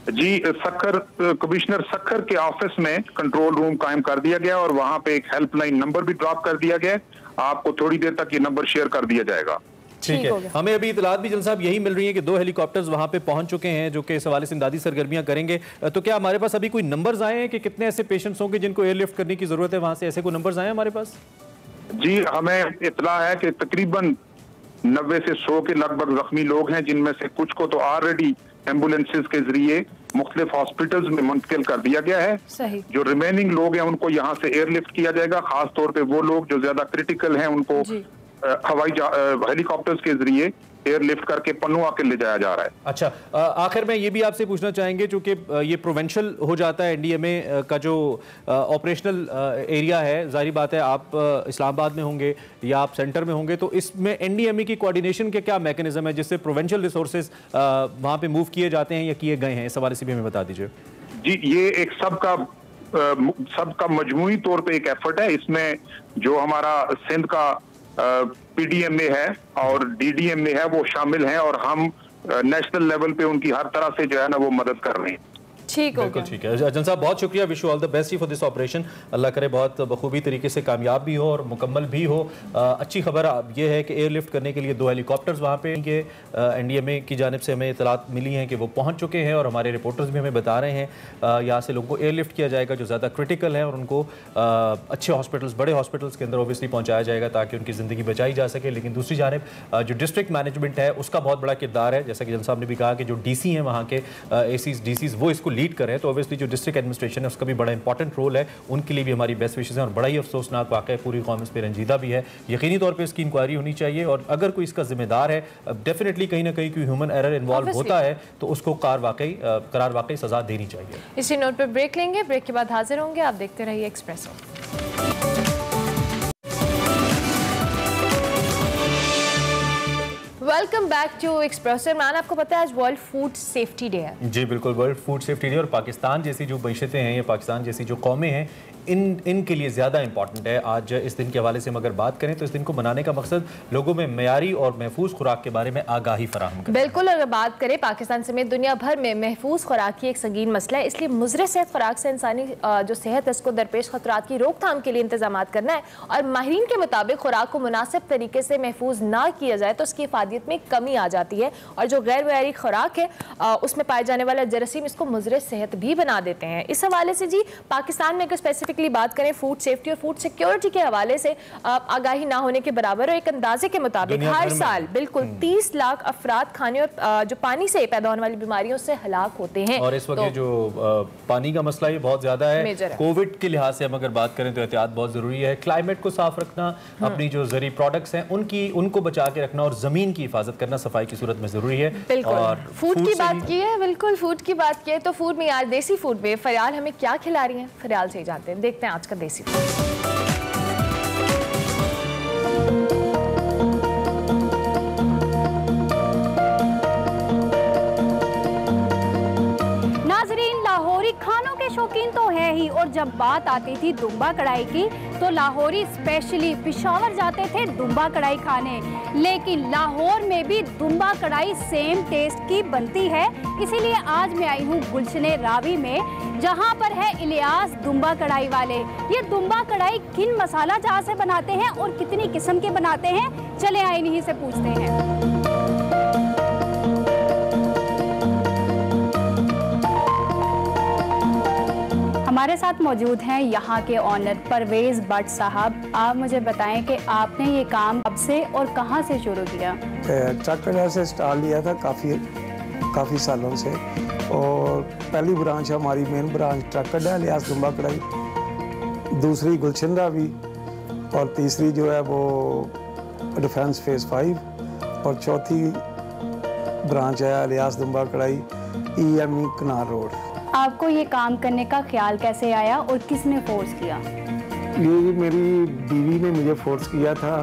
जी, कमिश्नर सक्खर के ऑफिस में कंट्रोल रूम कायम कर दिया गया और वहाँ पे एक हेल्पलाइन नंबर भी ड्रॉप कर दिया गया। आपको थोड़ी देर तक ये नंबर शेयर कर दिया जाएगा। ठीक है। हमें अभी इतलात भी जनरल साहब यही मिल रही है कि 2 हेलीकॉप्टर्स वहां पे पहुंच चुके हैं जो कि इस हवाले से इमदादी सरगर्मियां करेंगे। तो क्या हमारे पास अभी कोई नंबर्स आए हैं कि कितने ऐसे पेशेंट्स होंगे जिनको एयरलिफ्ट करने की जरूरत है? वहां से ऐसे कोई नंबर्स आए हैं हमारे पास? जी, हमें इतला है कि तकरीबन 90 से 100 के लगभग जख्मी लोग हैं, जिनमें से कुछ को तो ऑलरेडी एम्बुलेंसेज के जरिए मुख्तलिफ हॉस्पिटल्स में मुंतकिल कर दिया गया है। सही। जो रिमेनिंग लोग हैं उनको यहाँ से एयरलिफ्ट किया जाएगा। खास तौर पे वो लोग जो ज्यादा क्रिटिकल हैं उनको हवाई हेलीकॉप्टर्स के जरिए एयरलिफ्ट करके पन्नू आके ले जाया जा रहा है। अच्छा, आखिर में ये भी आपसे पूछना चाहेंगे चूंकि ये प्रोवेंशियल हो जाता है NDMA का जो ऑपरेशनल एरिया है, जाहिर बात है आप इस्लामाबाद में होंगे या आप सेंटर में होंगे, तो इसमें NDMA की कोऑर्डिनेशन के क्या मैकेनिज्म है जिससे प्रोवेंशियल रिसोर्सेज वहाँ पे मूव किए जाते हैं या किए गए हैं? इस हवाले से भी हमें बता दीजिए। जी, ये एक सबका मजमूई तौर पर एक एफर्ट है। इसमें जो हमारा सिंध का PDMA है और DDMA है वो शामिल हैं और हम नेशनल लेवल पे उनकी हर तरह से जो है ना वो मदद कर रहे हैं। ठीक हो बिल्कुल ठीक है। जन साहब बहुत शुक्रिया, wish you all the best for this operation. अल्लाह करे बहुत बखूबी तरीके से कामयाब भी हो और मुकम्मल भी हो। अच्छी खबर ये है कि एयरलिफ्ट करने के लिए 2 हेलीकॉप्टर्स वहाँ पे के NDMA की जानिब से हमें इतलात मिली हैं कि वो पहुँच चुके हैं और हमारे रिपोर्टर्स भी हमें बता रहे हैं यहाँ से लोगों को एयरलिफ्ट किया जाएगा जो ज़्यादा क्रिटिकल है और उनको अच्छे हॉस्पिटल्स, बड़े हॉस्पिटल्स के अंदर ओबियसली पहुँचाया जाएगा ताकि उनकी ज़िंदगी बचाई जा सके। लेकिन दूसरी जानिब जो डिस्ट्रिक्ट मैनेजमेंट है उसका बहुत बड़ा किरदार है, जैसा कि जन साहब ने भी कहा कि जो DC हैं वहाँ के ACs DCs वो इसको लीड कर रहे हैं, तो ऑब्वियसली जो डिस्ट्रिक्ट एडमिनिस्ट्रेशन है उसका भी बड़ा इंपॉर्टेंट रोल है। उनके लिए भी हमारी बेस्ट विशेष हैं और बड़ा ही अफसोसनाक वाक़या है, पूरी कौम इस पर रंजीदा भी है। यकीनी तौर पे इसकी इंक्वायरी होनी चाहिए और अगर कोई इसका जिम्मेदार है, डेफिनेटली कहीं ना कहीं कोई ह्यूमन एरर इन्वॉल्व होता है तो उसको करार वाकई सजा देनी चाहिए। इसी नोट पर ब्रेक लेंगे, ब्रेक के बाद हाजिर होंगे। आप देखते रहिए Expresso. Welcome back to Expresso. Imran, आपको पता है आज वर्ल्ड फूड सेफ्टी डे है? जी बिल्कुल, वर्ल्ड फूड सेफ्टी डे। और पाकिस्तान जैसी जो मैशतें हैं या पाकिस्तान जैसी जो कौमें हैं इनके लिए ज़्यादा इंपॉर्टेंट है। आज इस दिन के हवाले से हम अगर बात करें तो इस दिन को मनाने का मकसद लोगों में मयारी और महफूज खुराक के बारे में आगाही फराहम करना। बिल्कुल, अगर बात करें पाकिस्तान समेत दुनिया भर में महफूज खुराक की एक संगीन मसला है, इसलिए मुज़र सेहत खुराक से इंसानी जो सेहत है उसको दरपेश खतरात की रोकथाम के लिए इंतजाम करना है और माहिरीन के मुताबिक खुराक को मुनासिब तरीके से महफूज ना किया जाए तो उसकी हिफाजत में कमी आ जाती है और जो गैर मयारी खुराक है उसमें पाए जाने वाला जरासीम इसको मुज़र सेहत भी बना देते हैं। इस हवाले से जी पाकिस्तान में अगर स्पेसिफिकली बात करें फूड सेफ्टी और फूड सिक्योरिटी के हवाले से आगाही ना होने के बराबर, और एक अंदाजे के मुताबिक हर साल बिल्कुल 30 लाख अफराद खाने और जो पानी से पैदा होने वाली बीमारियों से हलाक होते हैं। और इस वक्त जो पानी का मसला ये बहुत ज्यादा है। कोविड के लिहाज से हम अगर बात करें तो एहतियात बहुत जरूरी है। क्लाइमेट को साफ रखना, अपनी जो ज़रूरी प्रोडक्ट्स हैं उनको बचा के रखना और जमीन की हिफाजत करना सफाई की सूरत में जरूरी है। और फूड की बात की है, बिल्कुल फूड की बात की है तो फूड में यार देसी फूड में फरियाल हमें क्या खिला रही है, फरियाल से ही जानते हैं। देखते हैं आज का देसी फूड। कढ़ाई और जब बात आती थी दुम्बा कढ़ाई की तो लाहौरी स्पेशली पेशावर जाते थे दुम्बा कढ़ाई खाने, लेकिन लाहौर में भी दुम्बा कढ़ाई सेम टेस्ट की बनती है। इसीलिए आज मैं आई हूँ गुलशने रावी में, जहाँ पर है इलियास दुम्बा कढ़ाई वाले। ये दुम्बा कढ़ाई किन मसाला जार से बनाते हैं और कितनी किस्म के बनाते हैं, चले आए इन्हीं से पूछते हैं। हमारे साथ मौजूद हैं यहाँ के ऑनर परवेज भट्ट साहब। आप मुझे बताएं कि आपने ये काम कब से और कहाँ से शुरू किया? ट्रक कढ़ाई से स्टार्ट लिया था काफ़ी सालों से, और पहली ब्रांच हमारी मेन ब्रांच ट्रक कढ़ाई इलियास दुम्बा कढ़ाई, दूसरी गुलशन रावी, और तीसरी जो है वो डिफेंस फेज 5, और चौथी ब्रांच है इलियास दुम्बा कढ़ाई EME कनार रोड। आपको ये काम करने का ख्याल कैसे आया और किसने फोर्स किया? ये मेरी बीवी ने मुझे फोर्स किया था,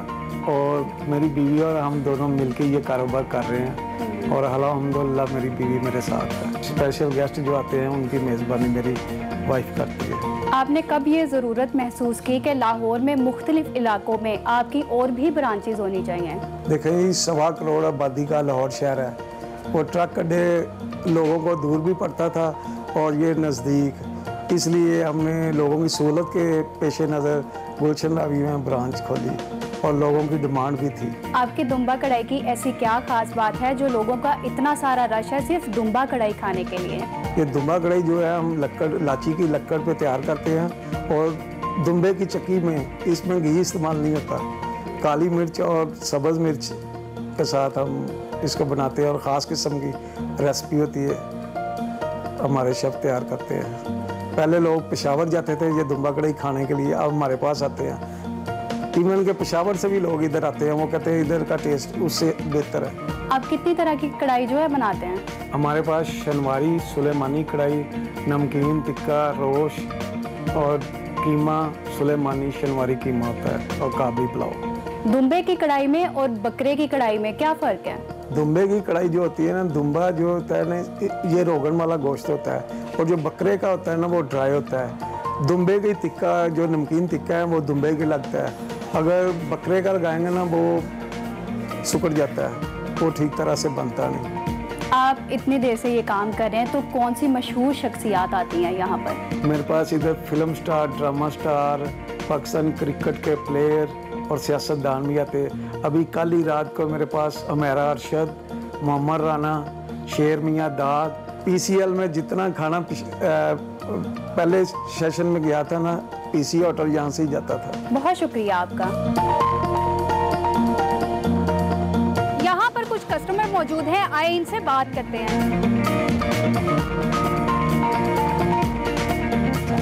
और मेरी बीवी और हम दोनों मिलके ये कारोबार कर रहे हैं, और अल्हम्दुलिल्लाह मेरी बीवी मेरे साथ है। स्पेशल गेस्ट जो आते हैं उनकी मेज़बानी मेरी वाइफ करती है। आपने कब ये ज़रूरत महसूस की कि लाहौर में मुख्तलिफ इलाकों में आपकी और भी ब्रांचेज होनी चाहिए? देखिए, 1.25 करोड़ आबादी का लाहौर शहर है, वो ट्रक अड्डे लोगों को दूर भी पड़ता था और ये नज़दीक, इसलिए हमने लोगों की सहूलत के पेश नज़र गुलशन रावी में ब्रांच खोली, और लोगों की डिमांड भी थी। आपकी दुम्बा कढ़ाई की ऐसी क्या खास बात है जो लोगों का इतना सारा रश है सिर्फ दुम्बा कढ़ाई खाने के लिए? ये दुम्बा कढ़ाई जो है हम लाची की लक्कड़ पे तैयार करते हैं, और दुम्बे की चक्की में इसमें घी इस्तेमाल नहीं होता, काली मिर्च और सब्ज़ मिर्च के साथ हम इसको बनाते हैं, और ख़ास किस्म की रेसिपी होती है, हमारे शेफ तैयार करते हैं। पहले लोग पेशावर जाते थे ये दुम्बा कढ़ाई खाने के लिए, अब हमारे पास आते हैं। इवन के पेशावर से भी लोग इधर आते हैं, वो कहते हैं इधर का टेस्ट उससे बेहतर है। आप कितनी तरह की कढ़ाई जो है बनाते हैं? हमारे पास शनवारी, सुलेमानी कढ़ाई, नमकीन, टिक्का, रोश और कीमा, सुलेमानी शनवारी कीमा होता है, और काबली पुलाव। दुम्बे की कढ़ाई में और बकरे की कढ़ाई में क्या फ़र्क है? दुम्बे की कढ़ाई जो होती है ना, दुम्बा जो होता है ना, ये रोगन वाला गोश्त होता है, और जो बकरे का होता है ना वो ड्राई होता है। दुम्बे की टिक्का जो नमकीन टिक्का है वो दुम्बे की लगता है, अगर बकरे का लगाएंगे ना वो सुकड़ जाता है, वो ठीक तरह से बनता नहीं। आप इतनी देर से ये काम कर रहे हैं तो कौन सी मशहूर शख्सियात आती हैं यहाँ पर? मेरे पास इधर film star, drama star, Pakistan cricket के प्लेयर और सियासतदान भी आते। अभी कल ही रात को मेरे पास अमेरा अरशद, मोहम्मद राना, शेर मियाँ दाद, PCL में जितना खाना पहले सेशन में गया था ना, PC होटल यहाँ से ही जाता था। बहुत शुक्रिया आपका। यहाँ पर कुछ कस्टमर मौजूद हैं, आए इनसे बात करते हैं।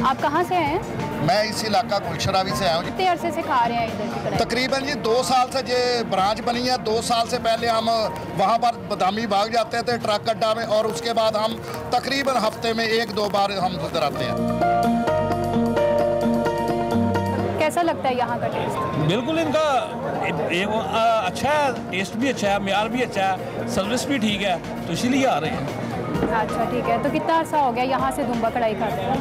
आप कहाँ से हैं? मैं इस इलाका गुलशन रावी से आया हूँ। कितने अरसे से खा रहे हैं इधर की कढ़ाई? तकरीबन जी 2 साल से ये ब्रांच बनी है। 2 साल से पहले हम वहाँ पर बदामी बाग जाते थे ट्रक अड्डा में, और उसके बाद हम तकरीबन हफ्ते में 1-2 बार हम उधर आते हैं। कैसा लगता है यहाँ का टेस्ट? बिल्कुल, इनका अच्छा है, टेस्ट भी अच्छा है, म्यार भी अच्छा है, सर्विस भी ठीक है, तो इसीलिए आ रहे हैं। अच्छा, ठीक है। तो कितना अर्सा हो गया यहाँ से दुम्बा कढ़ाई खाते हैं?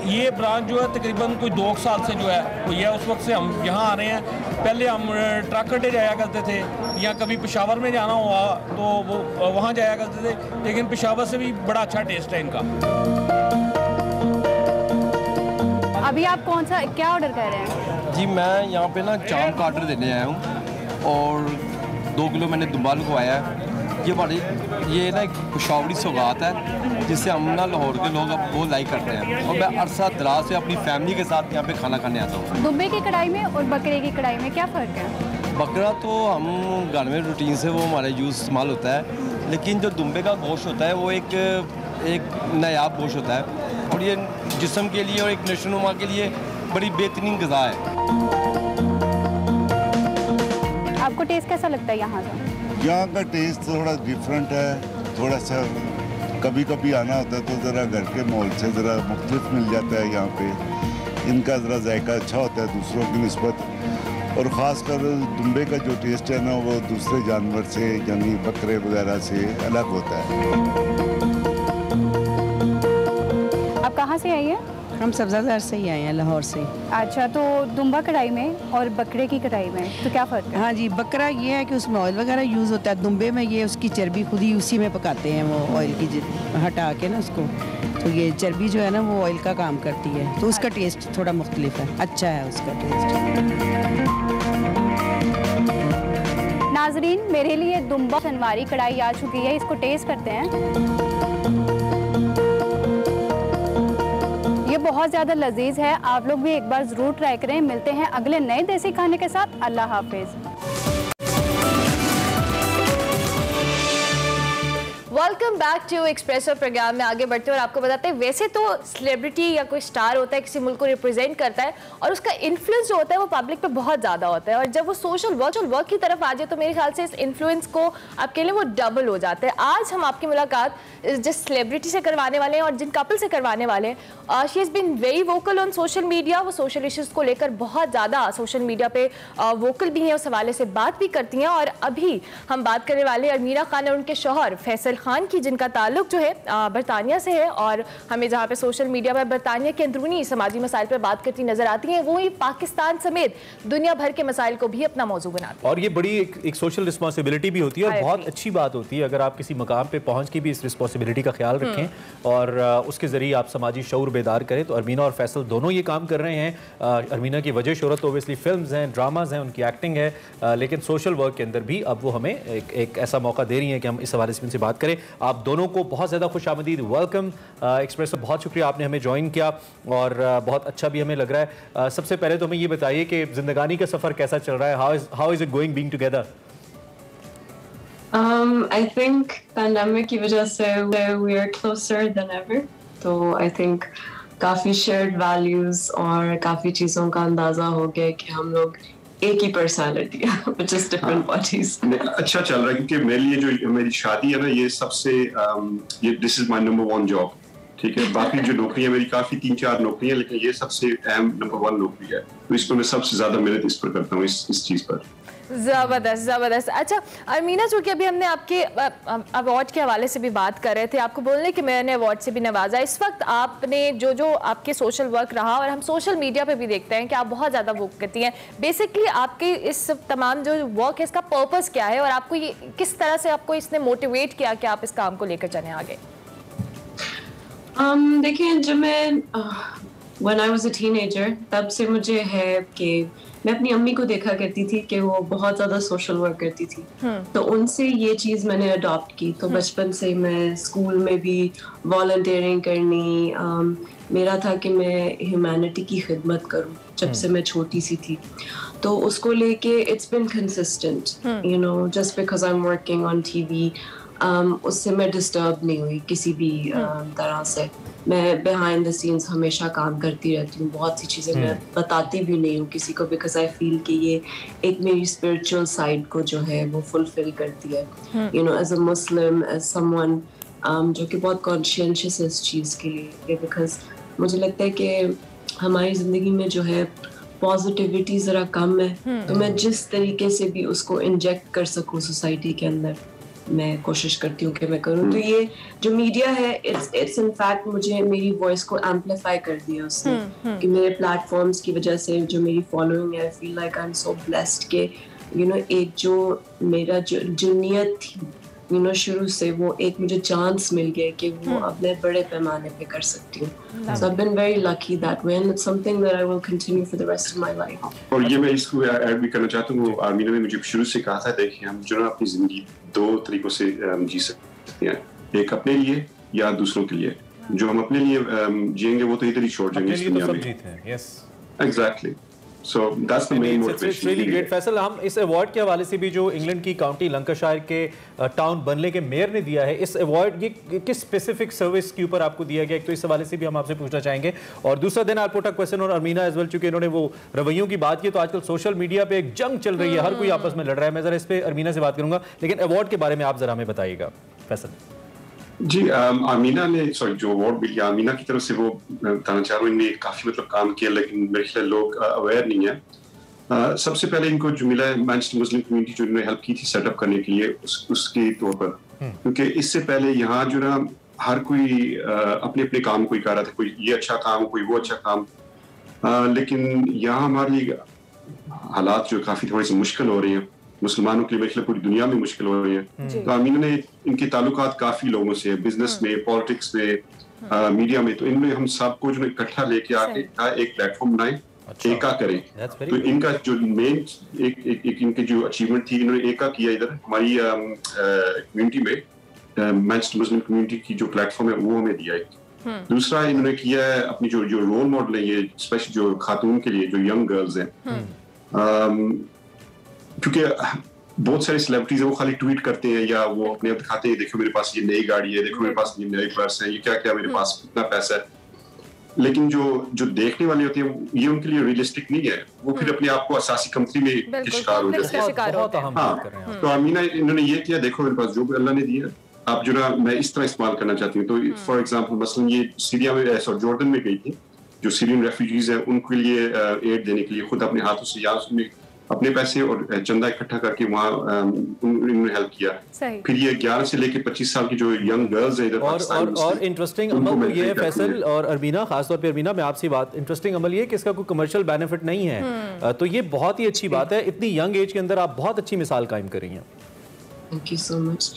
ये ब्रांच जो है तकरीबन कोई 2 साल से जो है वो ये उस वक्त से हम यहाँ आ रहे हैं। पहले हम ट्रक अड्डे जाया करते थे, या कभी पेशावर में जाना हुआ तो वो वहाँ जाया करते थे, लेकिन पेशावर से भी बड़ा अच्छा टेस्ट है इनका। अभी आप कौन सा क्या ऑर्डर कर रहे हैं? जी, मैं यहाँ पे ना चाम का ऑर्डर देने आया हूँ, और 2 किलो मैंने दुम्बा लगवाया है। ये ना एक पेशावरी सौगात है जिससे हम ना लाहौर के लोग अब बहुत लाइक करते हैं, और मैं अरसा दराज से अपनी फैमिली के साथ यहाँ पे खाना खाने आता हूँ। दुम्बे की कढ़ाई में और बकरे की कढ़ाई में क्या फ़र्क है? बकरा तो हम घर में रूटीन से वो हमारे यूज़ इस्तेमाल होता है, लेकिन जो दुम्बे का गोश्त होता है वो एक नायाब गोश्त होता है, और ये जिस्म के लिए और एक नशोनुमा के लिए बड़ी बेहतरीन ग़िज़ा है। आपको टेस्ट कैसा लगता है यहाँ का? यहाँ का टेस्ट थोड़ा डिफरेंट है, थोड़ा सा कभी कभी आना होता है तो ज़रा घर के माहौल से ज़रा मुख्तलिफ मिल जाता है। यहाँ पे इनका ज़रा जायका अच्छा होता है दूसरों की निस्बत, और ख़ासकर दुम्बे का जो टेस्ट है ना वो दूसरे जानवर से यानी बकरे वगैरह से अलग होता है। आप कहाँ से आई हैं? हम सब्ज़ाज़ार से ही आए हैं, लाहौर से। अच्छा, तो दुम्बा कढ़ाई में और बकरे की कढ़ाई में तो क्या फ़र्क है? हाँ जी, बकरा ये है कि उसमें ऑयल वगैरह यूज़ होता है, दुम्बे में ये उसकी चर्बी खुद ही उसी में पकाते हैं, वो ऑयल की हटा के ना उसको, तो ये चर्बी जो है ना वो ऑयल का काम करती है, तो उसका टेस्ट थोड़ा मुख्तलिफ है, अच्छा है उसका टेस्ट। नाजरीन, मेरे लिए दुम्बा सनवारी कढ़ाई आ चुकी है, इसको टेस्ट करते हैं। ये बहुत ज़्यादा लजीज है, आप लोग भी एक बार ज़रूर ट्राई करें। मिलते हैं अगले नए देसी खाने के साथ। अल्लाह हाफिज़। Welcome back to Expresso program में आगे बढ़ते हैं और आपको बताते हैं, वैसे तो सेलिब्रिटी या कोई स्टार होता है, किसी मुल्क को रिप्रेजेंट करता है और उसका इन्फ्लुएंस जो होता है वो पब्लिक पे बहुत ज़्यादा होता है, और जब वो सोशल वर्क की तरफ आ जाए तो मेरे ख्याल से इस इन्फ्लुएंस को आपके लिए वो डबल हो जाता है। आज हम आपकी मुलाकात जिस सेलिब्रिटी से करवाने वाले हैं और जिन कपल से करवाने वाले हैं, she has been very vocal on social media. वो सोशल इश्यूज़ को लेकर बहुत ज़्यादा सोशल मीडिया पे वोकल भी हैं, उस हवाले से बात भी करती हैं। और अभी हम बात करने वाले अमीना खान और उनके शौहर फैसल खान की, जिनका ताल्लुक जो है बरतानिया से है, और हमें जहाँ पे सोशल मीडिया पर बरतानिया के अंदरूनी समाजी मसाइल पर बात करती नजर आती हैं, वो ही पाकिस्तान समेत दुनिया भर के मसाइल को भी अपना मौजू बनाती हैं। और ये बड़ी एक सोशल रिस्पॉन्सिबिलिटी भी होती है और बहुत अच्छी बात होती है अगर आप किसी मकाम पे पहुंच के भी इस रिस्पॉन्सिबिलिटी का ख्याल रखें और उसके जरिए आप समाजी शऊर बेदार करें। तो अरमीना और फैसल दोनों ये काम कर रहे हैं। अरमीना की वजह शोहरत ओबियसली फिल्म्स हैं, ड्रामाज हैं, उनकी एक्टिंग है, लेकिन सोशल वर्क के अंदर भी अब वो हमें एक ऐसा मौका दे रही हैं कि हम इस हवाले से उनसे बात करें। आप दोनों को बहुत ज़्यादा खुशामदीद वेलकम एक्सप्रेस में, बहुत शुक्रिया आपने हमें ज्वाइन किया और बहुत अच्छा भी हमें लग रहा है। सबसे पहले तो हमें ये बताइए कि जिंदगानी का सफ़र कैसा चल रहा है? How is it going being together? I think pandemic की वजह से we are closer than ever, तो I think काफ़ी shared values और काफ़ी चीज़ों का अंदाज़ा हो गया कि हम लोग एक ही पर्सनालिटी है, which is different bodies। अच्छा चल रहा है क्योंकि मेरे लिए जो मेरी शादी है ना, ये सबसे ये this is my number 1 job, ठीक है। बाकी जो नौकरियां मेरी काफी 3-4 नौकरियां, लेकिन ये सबसे अहम नंबर 1 नौकरी है, तो इसको मैं सबसे ज्यादा मेहनत इस पर करता हूँ, इस चीज पर। ज़बरदस्त ज़बरदस्त। अच्छा अरमीना, चूँकि अभी हमने आपके अवार्ड के हवाले से भी बात कर रहे थे, आपको बोलने कि मैंने अवार्ड से भी नवाजा। इस वक्त आपने जो आपके सोशल वर्क रहा, और हम सोशल मीडिया पे भी देखते हैं कि आप बहुत ज़्यादा वर्क करती हैं, बेसिकली आपके इस तमाम जो वर्क है इसका पर्पस क्या है और आपको ये किस तरह से आपको इसने मोटिवेट किया कि आप इस काम को लेकर चलें आगे? देखिए, जब मैं when I was a teenager, तब से मुझे है कि मैं अपनी अम्मी को देखा करती थी कि वो बहुत ज़्यादा सोशल वर्क करती थी, तो उनसे ये चीज़ मैंने अडॉप्ट की। तो बचपन से मैं स्कूल में भी वॉलंटियरिंग करनी, मेरा था कि मैं ह्यूमैनिटी की खिदमत करूं जब से मैं छोटी सी थी, तो उसको लेके it's been consistent, you know, just because I am working on TV, उससे मैं डिस्टर्ब नहीं हुई किसी भी तरह से। मैं बिहाइंड द सीन्स हमेशा काम करती रहती हूँ, बहुत सी चीज़ें मैं बताती भी नहीं हूँ किसी को, बिकॉज आई फील कि ये एक मेरी स्पिरिचुअल साइड को जो है वो फुलफिल करती है, you know, as a Muslim, as someone जो कि बहुत कॉन्शियस है इस चीज़ के लिए, बिकॉज मुझे लगता है कि हमारी ज़िंदगी में जो है पॉजिटिविटी ज़रा कम है, तो मैं जिस तरीके से भी उसको इंजेक्ट कर सकूँ सोसाइटी के अंदर, मैं कोशिश करती हूँ कि मैं करूँ। तो ये जो मीडिया है, इट्स इन फैक्ट मुझे मेरी वॉइस को एम्पलीफाई कर दिया उसने, कि मेरे प्लेटफॉर्म्स की वजह से जो मेरी फॉलोइंग है, I feel like I am so blessed के यू नो एक जो मेरा जो नियत थी, यू नो, शुरू से वो एक मुझे चांस मिल गया कि वो अपने बड़े पैमाने पे कर सकती हूँ। So I've been very lucky that way, and it's something that I will continue for the rest of my life. और ये मैं इसको ऐड भी करना चाहता हूँ, आमीना ने मुझे शुरू से कहा था, देखिए हम जो ना अपनी जिंदगी 2 तरीकों से जी सकते हैं, एक अपने लिए या दूसरों के लिए। जो हम अपने लिए जिएंगे वो तो इधर ही छोड़ जाएंगे इस दुनिया में। Yes, exactly. So that's the main motivation. It's really great. Faisal, हम इस अवार्ड के हवाले से भी जो इंग्लैंड की काउंटी लंकाशायर के टाउन बर्नले के मेयर ने दिया है, इस अवार्ड ये किस स्पेसिफिक सर्विस के ऊपर आपको दिया गया, तो इस हवाले से भी हम आपसे पूछना चाहेंगे। और दूसरा दिन आई पुट अ क्वेश्चन और अरमीना एज वेल, चूंकि इन्होंने वो रवैयों की बात की, तो आजकल सोशल मीडिया पे एक जंग चल रही है, हर कोई आपस में लड़ रहा है। मैं जरा इस पे अरमीना से बात करूंगा, लेकिन अवार्ड के बारे में आप जरा हमें बताइएगा फैसल। जी, आमीना ने जो अवार्ड मिली आमीना की तरफ से, वो तानाचारों ने काफी मतलब काम किया, लेकिन मेरे ख्याल लोग अवेयर नहीं है। सबसे पहले इनको जो मिला है मैनचेस्टर मुस्लिम कम्युनिटी जो इन्होंने हेल्प की थी सेटअप करने के लिए, उसके तौर पर, क्योंकि इससे पहले यहाँ जो ना हर कोई अपने अपने काम कोई कर रहा था, कोई ये अच्छा काम, कोई वो अच्छा काम, लेकिन यहाँ हमारे लिए हालात जो काफी थोड़ी सी मुश्किल हो रही हैं, मुसलमानों के लिए मेरे ख्याल पूरी दुनिया में मुश्किल हो रही है। तो अमीना ने इनके ताल्लुकात काफी लोगों से, बिजनेस में, पॉलिटिक्स में, मीडिया में, तो इनमें हम सबको जो इकट्ठा लेके आके एक प्लेटफॉर्म बनाए, एका करें। तो इनका जो मेन एक इनके जो अचीवमेंट थी, इन्होंने एका किया इधर हमारी कम्युनिटी में, मैनचेस्टर मुस्लिम कम्युनिटी की जो प्लेटफॉर्म है वो हमें दिया है। दूसरा इन्होंने किया है अपनी जो रोल मॉडल है, ये स्पेशल जो खातून के लिए, जो यंग गर्ल्स हैं, क्योंकि बहुत सारे सेलिब्रिटीज हैं वो खाली ट्वीट करते हैं या वो अपने आप दिखाते हैं, देखो मेरे पास ये नई गाड़ी है, देखो मेरे पास ये नई पर्स है, ये क्या क्या मेरे पास इतना पैसा है, लेकिन जो देखने वाले होते हैं ये उनके लिए रियलिस्टिक नहीं है, वो फिर अपने आप को असासी कंपनी में शिकार हो जाते हैं। हाँ, तो अमीना इन्होंने ये किया, देखो मेरे पास जो भी अल्लाह ने दिया, आप जो ना मैं इस तरह इस्तेमाल करना चाहती हूँ। तो फॉर एग्जाम्पल मसलन ये सीरिया में, जॉर्डन में गई थी, जो सीरियन रेफ्यूजीज हैं उनके लिए एड देने के लिए खुद अपने हाथों से या उसमें अपने पैसे और चंदा इकट्ठा करके वहाँ उन्होंने हेल्प किया। फिर ये 11 से लेकर 25 साल की जो यंग गर्ल्स हैं इधर और इंटरेस्टिंग अमल ये है फैसल और अरबीना, खासतौर पे अरबीना, मैं आपसे बात, इंटरेस्टिंग अमल ये है कि इसका कोई कमर्शियल बेनिफिट नहीं है, तो ये बहुत ही अच्छी बात है। इतनी यंग एज के अंदर आप बहुत अच्छी मिसाल कायम कर रही हैं। Thank you so much.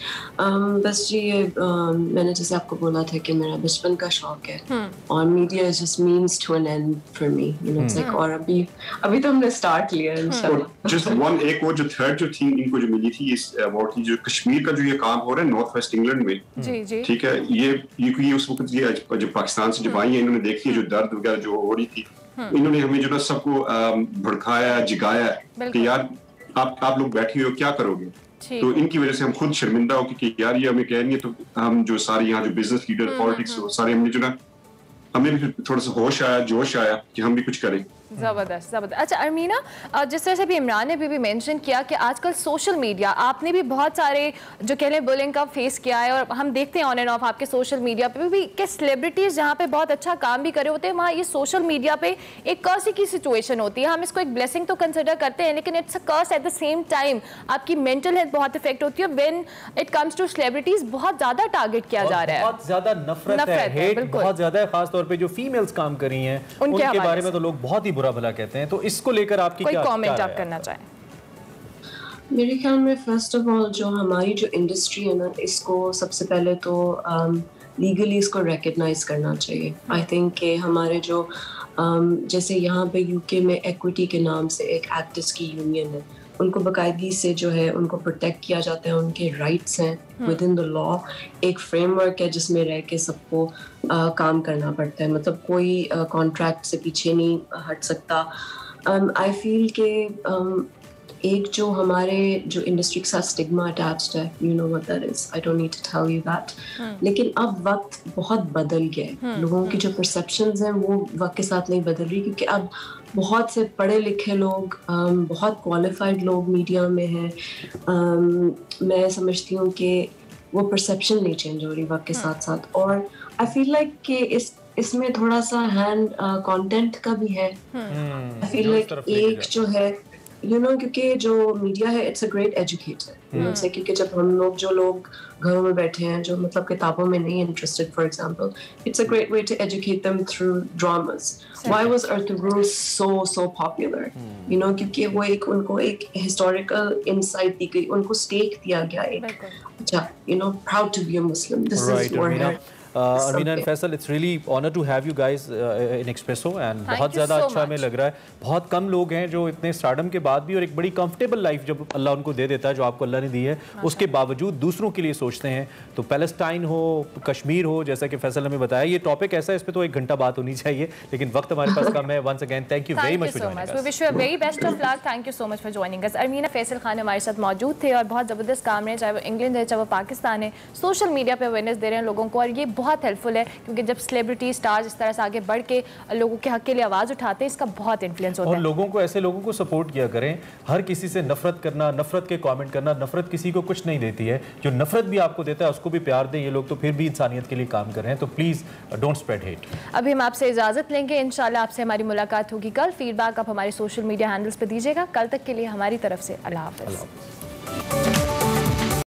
बस जी ये मैंने जैसे आपको बोला था कि मेरा बचपन का शौक है और media just means to an end for me, you know, it's like, और अभी तो हमने स्टार्ट लिया है इंशाल्लाह। जस्ट वन एक और जो थर्ड जो थिंग इनको जो मिली थी इस अवार्ड की, जो कश्मीर का जो ये काम हो रहा है नॉर्थ वेस्ट इंग्लैंड में, ठीक है, ये उस वक्त ये जब पाकिस्तान से जब आई है, इन्होंने देखी है जो दर्द वगैरह जो हो रही थी, इन्होंने हमें जो ना सबको भड़काया, जिगाया कि यार आप लोग बैठे हो क्या करोगे। तो इनकी वजह से हम खुद शर्मिंदा हो कि यार ये हमें कह रही है, तो हम जो सारे यहाँ जो बिजनेस लीडर, पॉलिटिक्स, सारे हमने जो ना, हमें भी थोड़ा सा होश आया, जोश आया कि हम भी कुछ करें। ज़बरदस्त ज़बरदस्त। अच्छा अरमीना, जिस तरह से भी इमरान ने भी मेंशन किया कि आजकल सोशल मीडिया, आपने भी बहुत सारे जो कह लें बुलिंग का फेस किया है, और हम देखते हैं ऑन एंड ऑफ आपके सोशल मीडिया पे भी कि सेलिब्रिटीज़ जहाँ पे बहुत अच्छा काम भी करे होते हैं, वहाँ ये सोशल मीडिया पे एक कर्स की सिचुएशन होती है। हम इसको एक ब्लेसिंग तो कंसिडर करते हैं, लेकिन it's a curse at the same time. आपकी मेंटल हेल्थ बहुत इफेक्ट होती है when it comes to celebrities. बहुत ज़्यादा टारगेट किया जा रहा है, बहुत ज़्यादा नफरत है, हेट बहुत ज़्यादा है, खासतौर पर जो फीमेल्स काम कर रही हैं उनके बारे में तो लोग बहुत ही बुरा भला कहते हैं। तो इसको लेकर आपकी कोई कमेंट आप करना चाहें? मेरे ख्याल में फर्स्ट ऑफ ऑल जो हमारी जो इंडस्ट्री है ना, इसको सबसे पहले तो लीगली इसको रिकग्नाइज करना चाहिए। आई थिंक कि हमारे जो जैसे यहाँ पे यूके में एक्विटी के नाम से एक एक्टर्स की यूनियन है, उनको बाकायदगी से जो है उनको प्रोटेक्ट किया जाता है, उनके राइट्स हैं विद इन द लॉ। एक फ्रेमवर्क है जिसमें रह के सबको काम करना पड़ता है, मतलब कोई कॉन्ट्रैक्ट से पीछे नहीं हट सकता। आई फील के एक जो हमारे जो इंडस्ट्री के साथ स्टिग्मा अटैच्ड है, you know what that is, I don't need to tell you that, लेकिन अब वक्त बहुत बदल गया है। लोगों की जो परसेप्शंस हैं वो वक्त के साथ नहीं बदल रही, क्योंकि अब बहुत से पढ़े लिखे लोग, बहुत क्वालिफाइड लोग मीडिया में हैं। मैं समझती हूँ कि वो परसेप्शन नहीं चेंज हो रही वक्त के साथ साथ, और आई फील लाइक कि इसमें थोड़ा सा हैंड कंटेंट का भी है। आई फील लाइक एक जो है यू नो, क्योंकि जो मीडिया है it's a great educator, you know से, क्योंकि जब हम लोग जो लोग घरों में बैठे हैं जो मतलब किताबों में नहीं interested, for example, it's a great way to educate them through dramas. Why was Ertugrul so popular, you know, क्योंकि वो एक उनको एक हिस्टोरिकल इंसाइट दी गई, उनको स्टेक दिया गया एक, अच्छा, you know, proud to be a Muslim, this is what Amina and Faisal, it's really honour to have you guys in Expresso and बहुत ज़्यादा अच्छा हमें लग रहा है। बहुत कम लोग हैं जो इतने स्टारडम के बाद भी और एक बड़ी कंफर्टेबल लाइफ जब अल्लाह उनको दे देता है, जो आपको अल्लाह ने दी है, उसके बावजूद दूसरों के लिए सोचते हैं। तो पैलेस्टाइन हो, कश्मीर हो, जैसा कि फैसल ने बताया, ये टॉपिक ऐसा है, इस पर तो 1 घंटा बात होनी चाहिए, लेकिन वक्त हमारे पास कम है। Once again thank you very much for joining us. We wish you a very best of luck. Thank you so much for joining us. Armina Faisal Khan हमारे साथ मौजूद थे और बहुत ज़बरदस्त काम है, चाहे वो इंग्लैंड है, चाहे वो पाकिस्तान है, सोशल मीडिया पर अवेयरनेस दे रहे हैं लोगों को, और ये बहुत हेल्पफुल है, क्योंकि जब सेलिब्रिटी स्टार्स इस तरह से आगे बढ़ के लोगों के हक के लिए आवाज़ उठाते हैं, इसका बहुत इन्फ्लुएंस होता है। और लोगों को, ऐसे लोगों को सपोर्ट किया करें। हर किसी से नफरत करना, नफरत के कमेंट करना, नफरत किसी को कुछ नहीं देती है। जो नफरत भी आपको देता है उसको भी प्यार दें। ये लोग तो फिर भी इंसानियत के लिए काम कर रहे हैं, तो प्लीज़ डोंट स्प्रेड हेट। अभी हम आपसे इजाज़त लेंगे, इंशाल्लाह आपसे हमारी मुलाकात होगी कल। फीडबैक आप हमारे सोशल मीडिया हैंडल्स पर दीजिएगा। कल तक के लिए हमारी तरफ से अल्लाह हाफ़िज़।